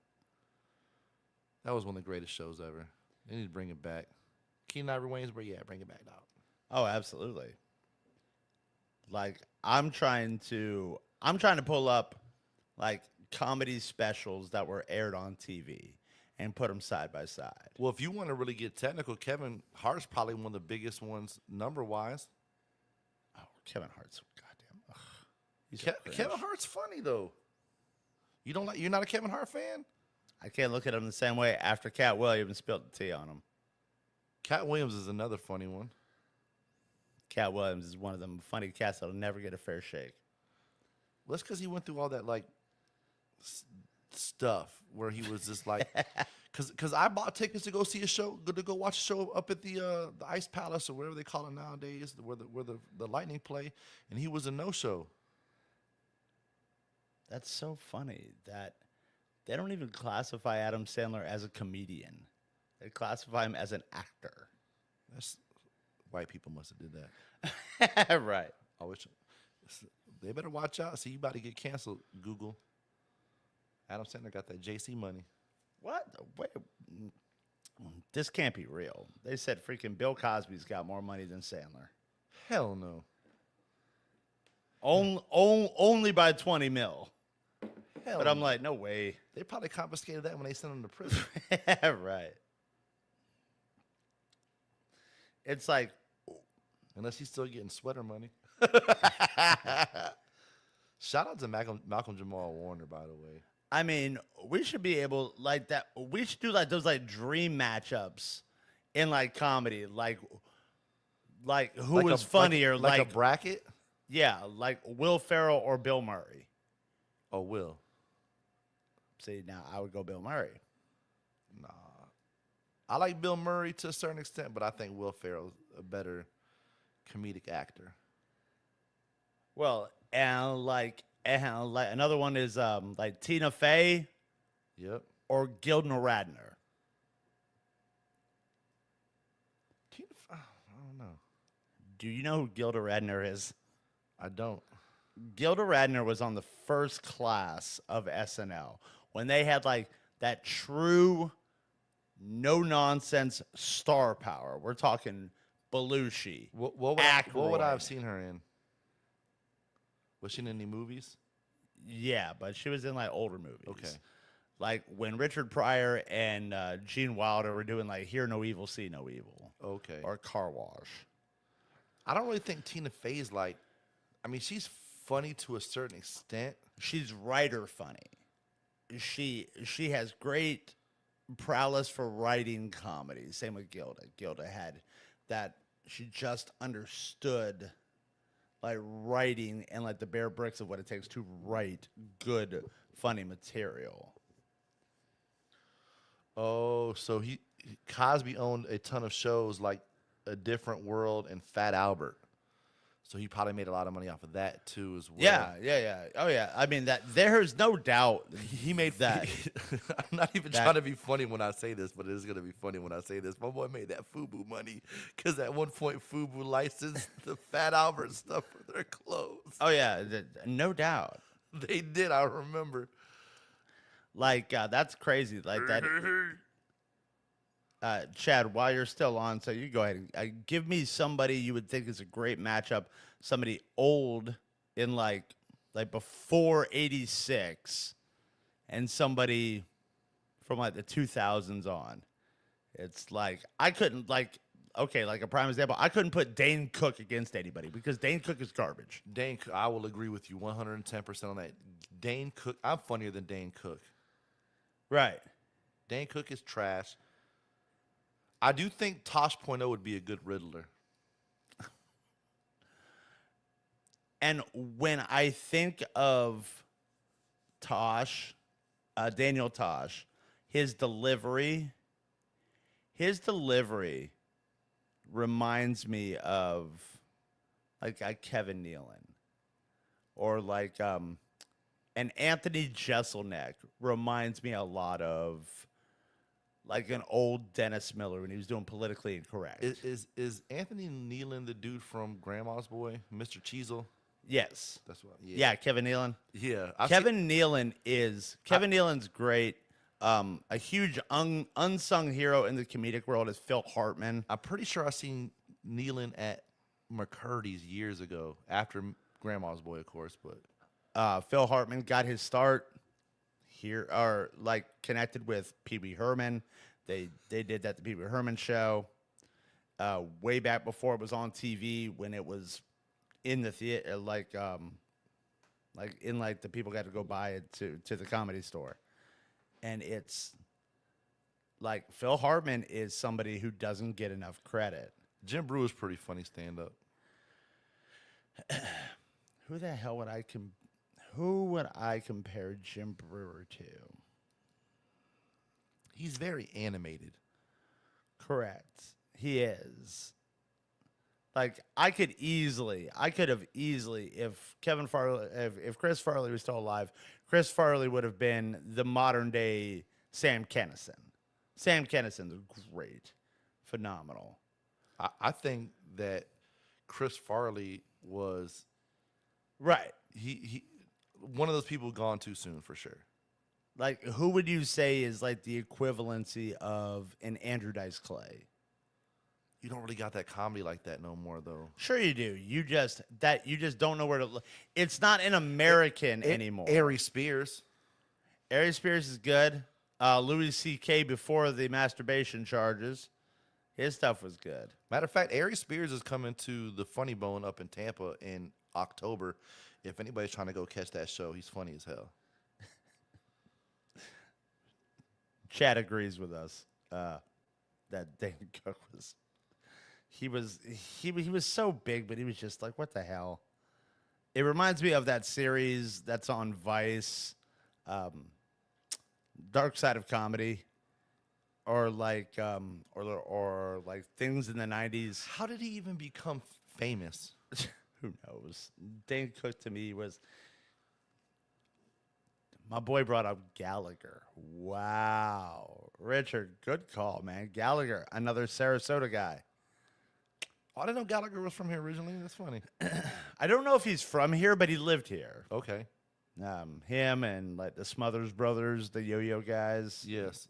That was one of the greatest shows ever. They need to bring it back. KNOIW Waynesburg, yeah, bring it back out.
Oh, absolutely. Like I'm trying to pull up like comedy specials that were aired on TV and put them side by side.
Well, if you want to really get technical, Kevin Hart's probably one of the biggest ones number-wise.
Oh, Kevin Hart's goddamn. Ugh. He's so
Kevin Hart's funny though. You're not a Kevin Hart fan?
I can't look at him the same way after Cat Williams spilled the tea on him.
Cat Williams is another funny one.
Cat Williams is one of them funny cats that'll never get a fair shake.
Well, that's because he went through all that like stuff where he was just like, because I bought tickets to go see a show, to go watch a show up at the Ice Palace or whatever they call it nowadays, where the Lightning play, and he was a no-show.
That's so funny that they don't even classify Adam Sandler as a comedian. They classify him as an actor.
That's white people must have did that.
Right.
I wish they better watch out. See, you about to get canceled, Google. Adam Sandler got that JC money.
What? Wait. This can't be real. They said freaking Bill Cosby's got more money than Sandler.
Hell no.
Only by 20 mil.
Hell
But I'm like, no way.
They probably confiscated that when they sent him to prison.
Right. It's like,
Unless he's still getting sweater money. Shout out to Malcolm Jamal Warner, by the way.
I mean, we should be able like that. We should do like those like dream matchups in like comedy, like who
Like
was
a-
funnier,
like a bracket?
yeah, like Will Ferrell or Bill Murray.
Oh, Will.
See, now I would go Bill Murray.
Nah. I like Bill Murray to a certain extent, but I think Will Ferrell's a better comedic actor.
Well, and like another one is like Tina Fey
Yep.
or Gilda Radner.
I don't know.
Do you know who Gilda Radner is?
I don't.
Gilda Radner was on the first class of SNL when they had like that true no nonsense star power. We're talking Belushi.
What would I have seen her in? Was she in any movies?
Yeah, but she was in like older movies.
Okay.
Like when Richard Pryor and Gene Wilder were doing like Hear No Evil, See No Evil.
Okay.
Or Car Wash.
I don't really think Tina Fey's like, I mean, she's funny to a certain extent.
She's writer funny. She has great prowess for writing comedy. Same with Gilda. Gilda had that, she just understood like writing and like the bare bricks of what it takes to write good, funny material.
Oh, so Cosby owned a ton of shows like A Different World and Fat Albert. So he probably made a lot of money off of that too as well.
Yeah. Oh yeah. I mean that there's no doubt
He made
that.
I'm not even trying to be funny when I say this, but it is gonna be funny when I say this. My boy made that FUBU money because at one point FUBU licensed the Fat Albert stuff for their clothes.
Oh yeah, no doubt.
They did. I remember.
Like that's crazy. Like that. Chad, while you're still on, so you go ahead and give me somebody you would think is a great matchup. Somebody old in like before '86, and somebody from like the 2000s on. It's like I couldn't like a prime example. I couldn't put Dane Cook against anybody because Dane Cook is garbage.
I will agree with you 110% on that. Dane Cook, I'm funnier than Dane Cook.
Right.
Dane Cook is trash. I do think Tosh.0 would be a good Riddler.
And when I think of Tosh, Daniel Tosh, his delivery reminds me of like a Kevin Nealon or like and Anthony Jeselnik reminds me a lot of like an old Dennis Miller when he was doing Politically Incorrect.
Is Anthony Nealon the dude from Grandma's Boy, Mr. Cheezel?
Yes.
That's what.
Yeah, Kevin Nealon.
Yeah.
Kevin Nealon's great. A huge unsung hero in the comedic world is Phil Hartman.
I'm pretty sure I seen Nealon at McCurdy's years ago, after Grandma's Boy, of course. But
Phil Hartman got his start here, or like connected with Pee Wee Herman. They did that the Pee Wee Herman show way back before it was on TV, when it was in the theater, like the people got to go buy it to the Comedy Store. And it's like Phil Hartman is somebody who doesn't get enough credit.
Jim Breuer's pretty funny stand-up.
Who the hell would who would I compare Jim Breuer to?
He's very animated.
Correct. He is. Like I could have easily, if Chris Farley was still alive, Chris Farley would have been the modern day Sam Kinison. Sam Kinison's great, phenomenal.
I think that Chris Farley was
right.
He one of those people gone too soon for sure.
Like, who would you say is like the equivalency of an Andrew Dice Clay?
You don't really got that comedy like that no more, though.
Sure you do. You just don't know where to look. It's not an American anymore.
Ari Spears.
Ari Spears is good. Louis C.K. before the masturbation charges. His stuff was good.
Matter of fact, Ari Spears is coming to the Funny Bone up in Tampa in October. If anybody's trying to go catch that show, he's funny as hell.
Chad agrees with us that Dane Cook was. He was so big, but he was just like, what the hell? It reminds me of that series that's on Vice, Dark Side of Comedy, or like things in the '90s.
How did he even become famous?
Who knows? Dane Cook to me was. My boy brought up Gallagher. Wow. Richard, good call, man. Gallagher, another Sarasota guy.
Oh, I didn't know Gallagher was from here originally. That's funny.
I don't know if he's from here, but he lived here.
Okay.
Him and like the Smothers Brothers, the Yo-Yo guys.
Yes.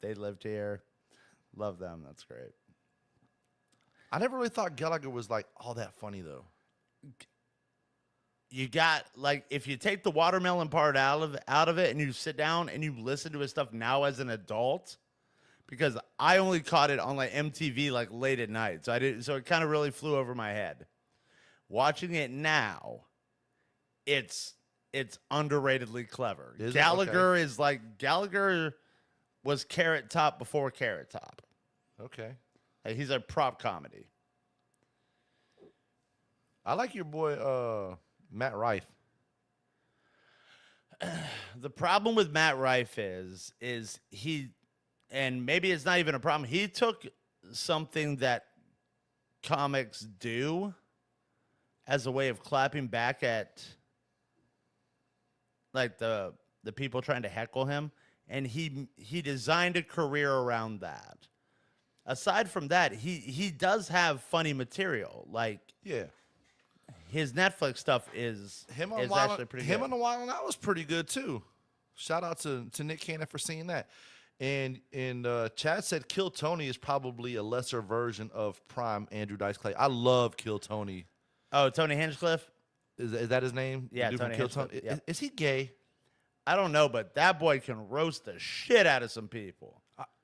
They lived here. Love them. That's great.
I never really thought Gallagher was like all that funny though.
You got like if you take the watermelon part out of it and you sit down and you listen to his stuff now as an adult, because I only caught it on like MTV like late at night, so it kind of really flew over my head. Watching it now, it's underratedly clever. Gallagher was Carrot Top before Carrot Top.
Okay.
Like, he's a prop comedy.
I like your boy Matt Rife.
The problem with Matt Rife is he, and maybe it's not even a problem, he took something that comics do as a way of clapping back at like the people trying to heckle him, and he designed a career around that. Aside from that, he does have funny material. Like,
Yeah.
his Netflix stuff is actually pretty good.
Him on the Wild 'N Out was pretty good too. Shout out to Nick Cannon for seeing that. And Chad said Kill Tony is probably a lesser version of prime Andrew Dice Clay. I love Kill Tony.
Oh, Tony Hinchcliffe?
Is that his name?
Yeah,
The dude from
Tony
Kill
Hinchcliffe, yeah.
Is he gay?
I don't know, but that boy can roast the shit out of some people.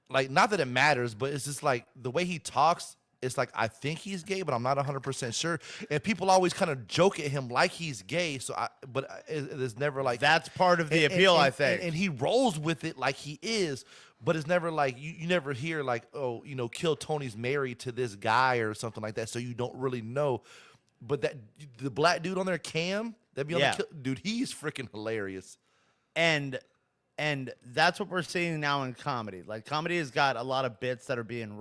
Like, not that it matters, but it's just like the way he talks. It's like, I think he's gay, but I'm not 100% sure. And people always kind of joke at him like he's gay. But it's never like
that's part of the appeal, I think.
And he rolls with it like he is, but it's never like you never hear like, oh, Kill Tony's married to this guy or something like that. So you don't really know. But the black dude on there, Cam, that'd be on the dude. He's freaking hilarious.
And that's what we're seeing now in comedy. Like, comedy has got a lot of bits that are being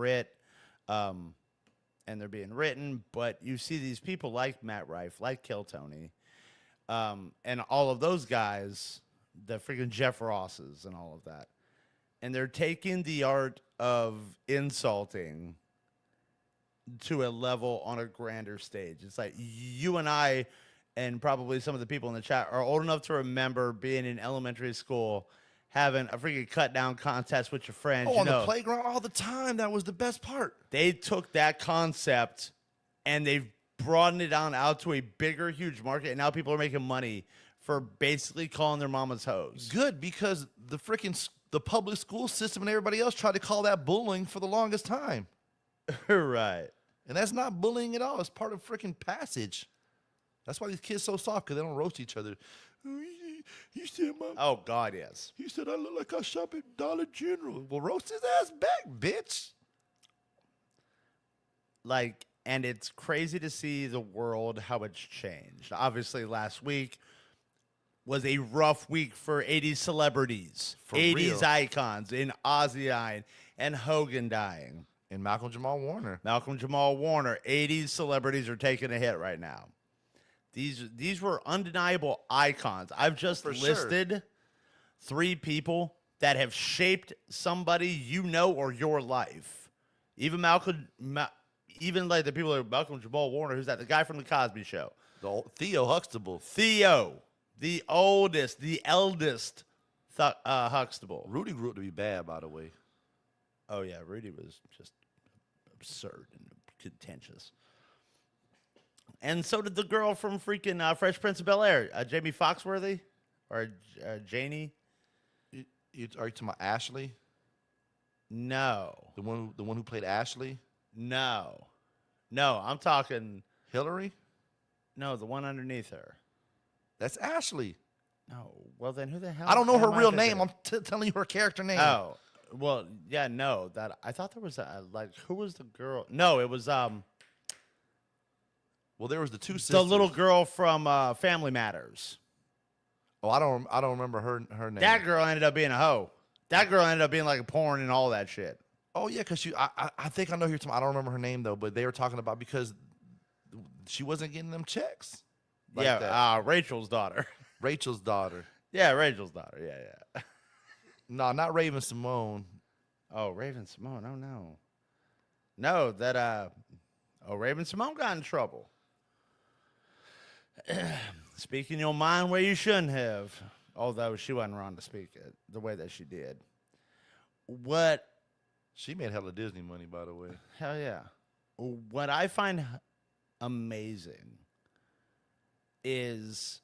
and they're being written, but you see these people like Matt Rife, like Kill Tony, and all of those guys, the freaking Jeff Rosses and all of that. And they're taking the art of insulting to a level on a grander stage. It's like you and I, and probably some of the people in the chat, are old enough to remember being in elementary school, having a freaking cut down contest with your friends.
Oh, on the playground all the time. That was the best part.
They took that concept and they've broadened it out to a bigger, huge market, and now people are making money for basically calling their mamas hoes.
Good, because the public school system and everybody else tried to call that bullying for the longest time.
Right.
And that's not bullying at all. It's part of freaking passage. That's why these kids so soft, because they don't roast each other. He said,
oh, God, yes.
He said, I look like I shop at Dollar General. Well, roast his ass back, bitch.
Like, and it's crazy to see the world, how it's changed. Obviously, last week was a rough week for 80s celebrities.
For
80s
real.
icons, in Ozzy dying, and Hogan dying.
And Malcolm Jamal Warner.
80s celebrities are taking a hit right now. These were undeniable icons. I've just listed 3 people that have shaped somebody or your life. Even even like the people like Malcolm Jamal Warner, who's that? The guy from the Cosby Show.
Theo Huxtable.
Theo, the eldest Huxtable.
Rudy grew up to be bad, by the way.
Oh yeah, Rudy was just absurd and contentious. And so did the girl from freaking Fresh Prince of Bel-Air, Jamie Foxworthy, or Janie.
Are you talking about Ashley?
No.
The one who played Ashley?
No, I'm talking
Hillary?
No, the one underneath her.
That's Ashley.
No. Well, then who the hell?
I don't know her
am I
real
thinking
name.
of?
I'm telling you her character name.
Oh, well, yeah, no. That I thought there was who was the girl? No, it was
Well, there was the two sisters.
The little girl from Family Matters.
Oh, I don't remember her name.
That girl ended up being a hoe. That girl ended up being like a porn and all that shit.
Oh yeah, because I think I know who you're talking. I don't remember her name though, but they were talking about because she wasn't getting them checks. Like that.
Rachel's daughter.
Rachel's daughter.
Yeah, Rachel's daughter. Yeah.
No, not Raven Simone.
Oh, Raven Simone. Oh no. No, that Raven Simone got in trouble. Speaking your mind where you shouldn't have, although she wasn't wrong to speak it the way that she did. What?
She made hella Disney money, by the way.
Hell yeah. What I find amazing is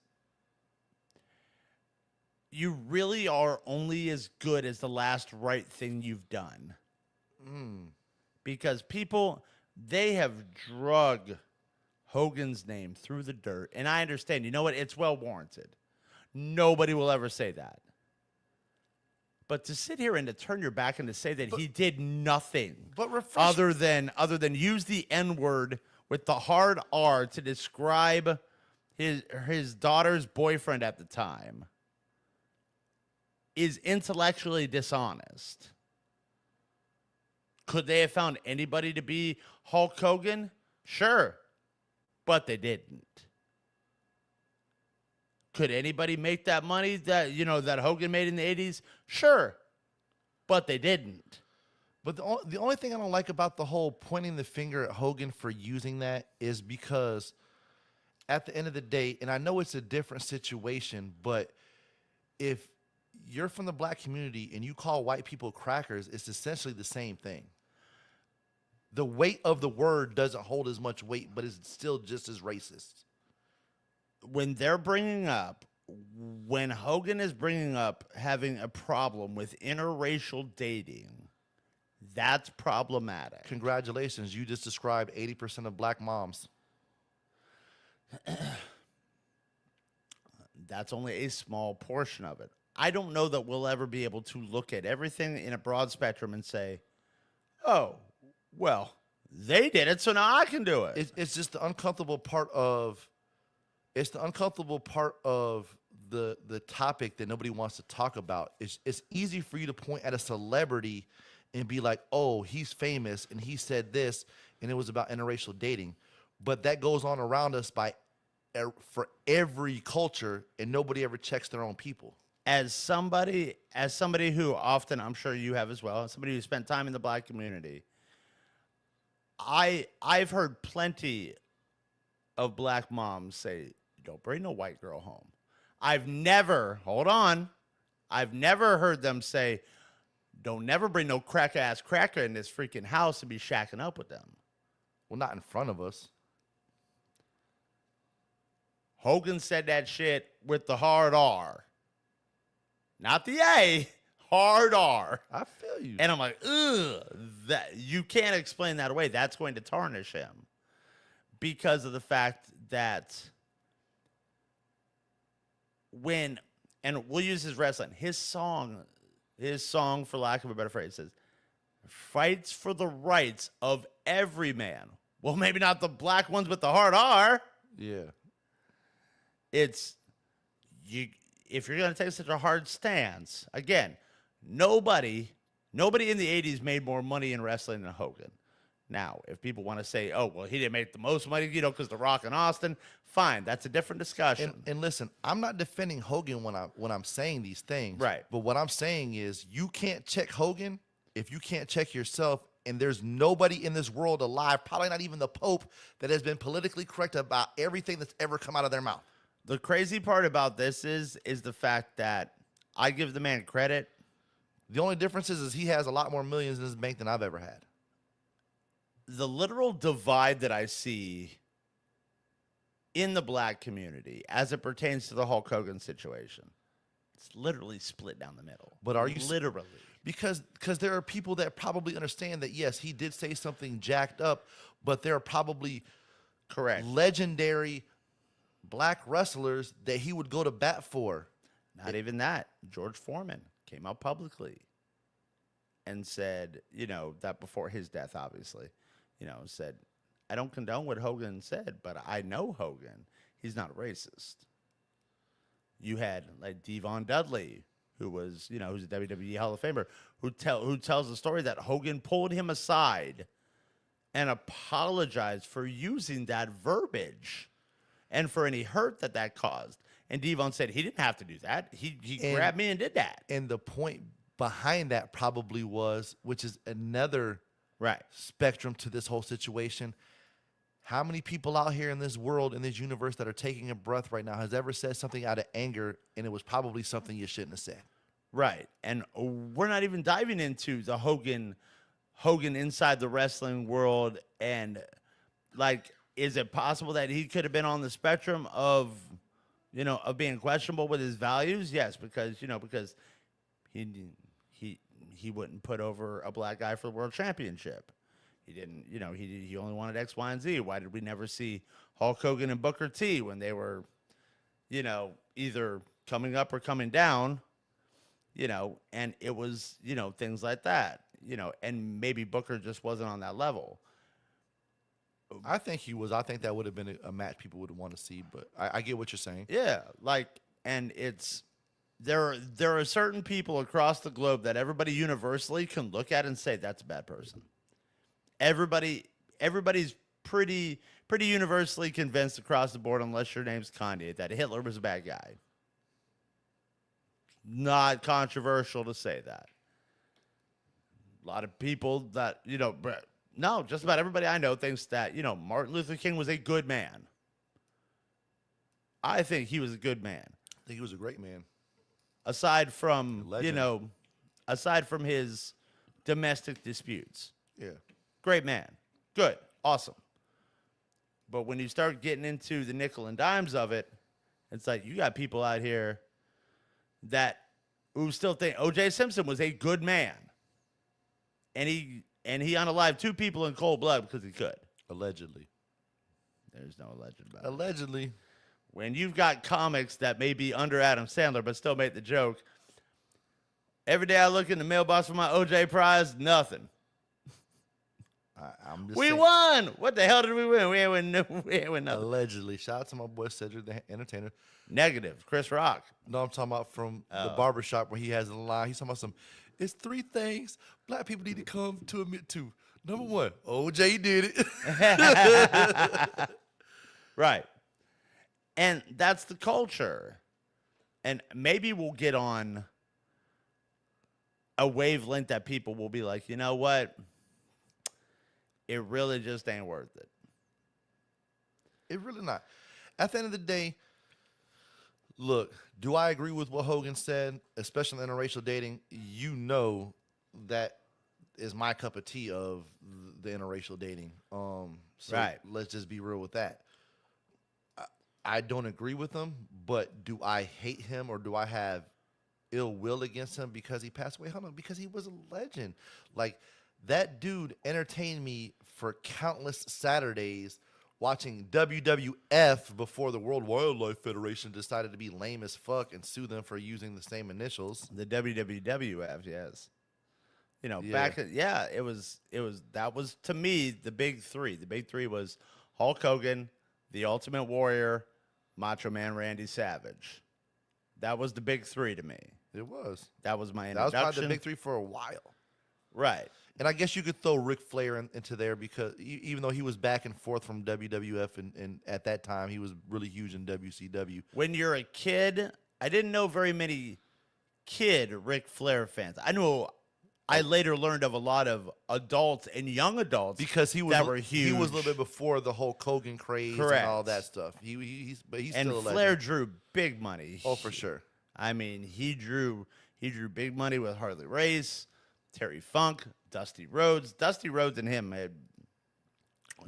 you really are only as good as the last right thing you've done. Because people, they have drug Hogan's name through the dirt. And I understand. You know what? It's well warranted. Nobody will ever say that. But to sit here and to turn your back and to say that he did nothing other than use the N-word with the hard R to describe his daughter's boyfriend at the time is intellectually dishonest. Could they have found anybody to be Hulk Hogan? Sure. But they didn't. Could anybody make that money that that Hogan made in the 80s? Sure. But they didn't.
But the only thing I don't like about the whole pointing the finger at Hogan for using that is because at the end of the day, and I know it's a different situation, but if you're from the black community and you call white people crackers, it's essentially the same thing. The weight of the word doesn't hold as much weight, but it's still just as racist.
When Hogan is bringing up having a problem with interracial dating, that's problematic.
Congratulations, you just described 80% of black moms.
That's only a small portion of it. I don't know that we'll ever be able to look at everything in a broad spectrum and say, oh, well, they did it, so now I can do it.
It's just the uncomfortable part of the topic that nobody wants to talk about. It's easy for you to point at a celebrity and be like, oh, he's famous and he said this and it was about interracial dating. But that goes on around us for every culture, and nobody ever checks their own people.
As somebody who often, I'm sure you have as well, as somebody who spent time in the black community, I've heard plenty of black moms say, don't bring no white girl home. I've never heard them say, don't never bring no cracker-ass cracker in this freaking house and be shacking up with them.
Well, not in front of us.
Hogan said that shit with the hard R. Not the A, hard R.
I feel you.
And I'm like, ugh, that you can't explain that away. That's going to tarnish him because of the fact that and we'll use his wrestling, his song, for lack of a better phrase, says, fights for the rights of every man. Well, maybe not the black ones with the hard R.
Yeah.
If you're going to take such a hard stance, again, nobody in the 80s made more money in wrestling than Hogan. Now, if people want to say, oh, well, he didn't make the most money, because The Rock and Austin, fine, that's a different discussion.
And listen, I'm not defending Hogan when I'm saying these things.
Right.
But what I'm saying is you can't check Hogan if you can't check yourself, and there's nobody in this world alive, probably not even the Pope, that has been politically correct about everything that's ever come out of their mouth.
The crazy part about this is the fact that I give the man credit.
The only difference is he has a lot more millions in his bank than I've ever had.
The literal divide that I see in the black community as it pertains to the Hulk Hogan situation, it's literally split down the middle.
But are you
literally?
Because there are people that probably understand that, yes, he did say something jacked up, but there are probably
correct
legendary black wrestlers that he would go to bat for.
Not even that. George Foreman came out publicly and said, that before his death, obviously, said, I don't condone what Hogan said, but I know Hogan. He's not racist. You had like Devon Dudley, who was, who's a WWE Hall of Famer, who tells the story that Hogan pulled him aside and apologized for using that verbiage and for any hurt that caused. And Devon said he didn't have to do that. He grabbed me and did that.
And the point behind that probably was, which is another
Right.
spectrum to this whole situation. How many people out here in this world, in this universe, that are taking a breath right now has ever said something out of anger and it was probably something you shouldn't have said?
Right. And we're not even diving into the Hogan inside the wrestling world. And like, is it possible that he could have been on the spectrum of being questionable with his values? Yes, because he wouldn't put over a black guy for the world championship. He didn't, he only wanted X, Y, and Z. Why did we never see Hulk Hogan and Booker T when they were, either coming up or coming down, and it was, things like that, and maybe Booker just wasn't on that level.
I think he was. I think that would have been a match people would want to see, but I get what you're saying.
Yeah, and it's, there are certain people across the globe that everybody universally can look at and say that's a bad person. Everybody's pretty universally convinced across the board, unless your name's Kanye, that Hitler was a bad guy. Not controversial to say that. A lot of people that, no, just about everybody I know thinks that, Martin Luther King was a good man. I think he was a good man.
I think he was a great man.
Aside from,
Legend.
aside from his domestic disputes.
Yeah.
Great man. Good. Awesome. But when you start getting into the nickel and dimes of it, it's like you got people out here who still think O.J. Simpson was a good man. And he unalived 2 people in cold blood because he could.
Allegedly.
There's no alleged about it.
Allegedly.
When you've got comics that may be under Adam Sandler but still make the joke, every day I look in the mailbox for my O.J. prize, nothing.
I'm just
We
saying.
won. What the hell did we win? We ain't win nothing.
Allegedly. Shout out to my boy Cedric, the entertainer.
Negative. Chris Rock.
No, I'm talking about from the barbershop where he has a line. He's talking about it's 3 things black people need to come to admit to. Number 1, OJ did it.
Right. And that's the culture. And maybe we'll get on a wavelength that people will be like, you know what? It really just ain't worth it.
It really not. At the end of the day, look, do I agree with what Hogan said, especially in interracial dating? That is my cup of tea of the interracial dating. So
right.
Let's just be real with that. I don't agree with him, but do I hate him or do I have ill will against him because he passed away? Hold on, because he was a legend. Like, that dude entertained me for countless Saturdays watching WWF before the World Wildlife Federation decided to be lame as fuck and sue them for using the same initials.
The WWF, yes.
Yeah.
That was to me the big 3. The big 3 was Hulk Hogan, The Ultimate Warrior, Macho Man Randy Savage. That was the big 3 to me.
It was.
That was my
That was
introduction.
probably the big 3 for a while.
Right.
And I guess you could throw Ric Flair into there because even though he was back and forth from WWF and at that time he was really huge in WCW.
When you're a kid, I didn't know very many kid Ric Flair fans. I later learned of a lot of adults and young adults
Because he was
that were huge.
He was a little bit before the whole Hogan craze
Correct.
and all that stuff. He's
and
still a
Flair
legend.
drew big money.
Oh, for sure.
I mean, he drew big money with Harley Race, Terry Funk, Dusty Rhodes. Dusty Rhodes and him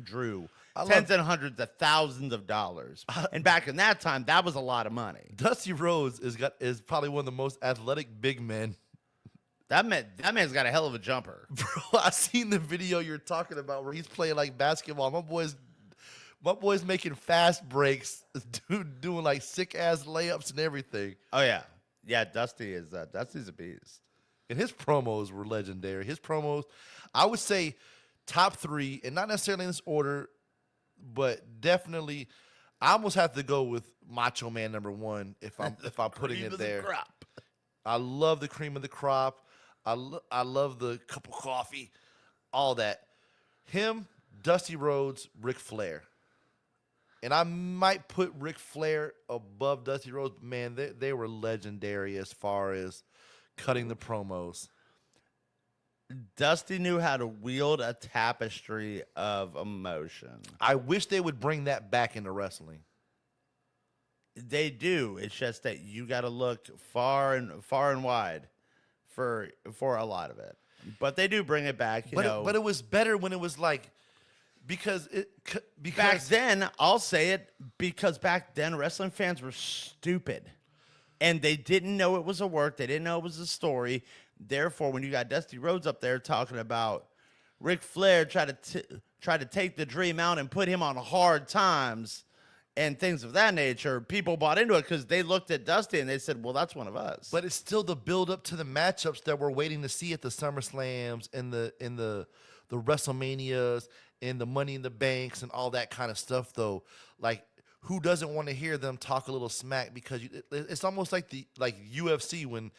drew tens and hundreds of thousands of dollars. And back in that time, that was a lot of money.
Dusty Rhodes is probably one of the most athletic big men.
That man's got a hell of a jumper.
Bro, I seen the video you're talking about where he's playing like basketball. My boy's making fast breaks, dude doing like sick ass layups and everything.
Oh yeah. Yeah, Dusty's a beast.
And his promos were legendary. His promos, I would say top 3, and not necessarily in this order, but definitely, I almost have to go with Macho Man #1 if I'm putting
Cream
it
of the
there.
crop.
I love the cream of the crop. I love the cup of coffee, all that. Him, Dusty Rhodes, Ric Flair. And I might put Ric Flair above Dusty Rhodes, but man, they were legendary as far as cutting the promos.
Dusty knew how to wield a tapestry of emotion.
I wish they would bring that back into wrestling.
They do. It's just that you got to look far and wide for a lot of it. But they do bring it back.
But it was better when it was like because
back then, I'll say it, because back then wrestling fans were stupid. And they didn't know it was a work. They didn't know it was a story. Therefore, when you got Dusty Rhodes up there talking about Ric Flair try to take the dream out and put him on hard times and things of that nature, people bought into it because they looked at Dusty and they said, well, that's one of us.
But it's still the build up to the matchups that we're waiting to see at the SummerSlams and the WrestleManias and the Money in the Banks and all that kind of stuff, though. Like, who doesn't want to hear them talk a little smack? Because it's almost like UFC when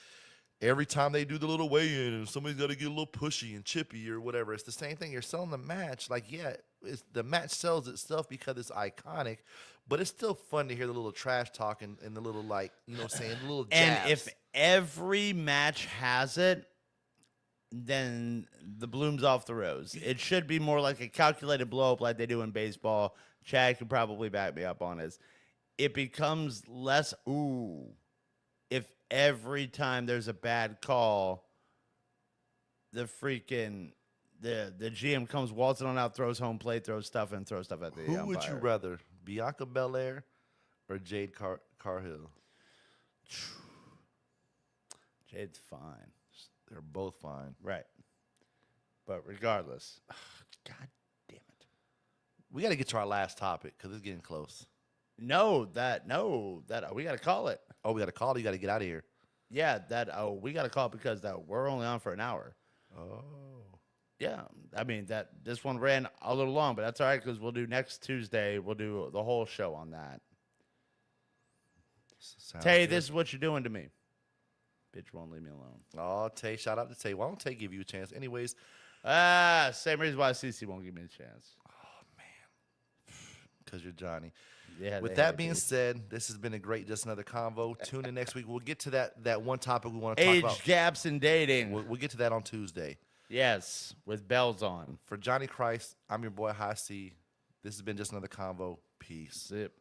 every time they do the little weigh-in and somebody's got to get a little pushy and chippy or whatever. It's the same thing. You're selling the match. Like, yeah, the match sells itself because it's iconic, but it's still fun to hear the little trash talk and the little, like, you know what I'm saying, the little jabs.
And if every match has it, then the bloom's off the rose. It should be more like a calculated blow-up like they do in baseball. Chad could probably back me up on this. It becomes less, if every time there's a bad call, the GM comes waltzing on out, throws home plate, throws stuff at the
Who
umpire.
would you rather, Bianca Belair or Jade Cargill?
Jade's fine.
They're both fine.
Right. But regardless, God damn it.
We got to get to our last topic because it's getting close.
We got to call it.
Oh, we got to call it? You got to get out of here.
Yeah, we got to call it because we're only on for an hour.
Oh.
Yeah, I mean, this one ran a little long, but that's all right because we'll do next Tuesday. We'll do the whole show on that. Tay, this is what you're doing to me. Bitch won't leave me alone.
Oh, Tay, shout out to Tay. Why don't Tay give you a chance? Anyways.
Same reason why CC won't give me a chance.
Oh, man. Because you're Johnny.
Yeah.
With that being said, this has been a great Just Another Convo. Tune in next week. We'll get to that one topic we want to talk about.
Age gaps in dating.
We'll get to that on Tuesday.
Yes, with bells on.
For Johnny Christ, I'm your boy High C. This has been Just Another Convo. Peace.
Zip.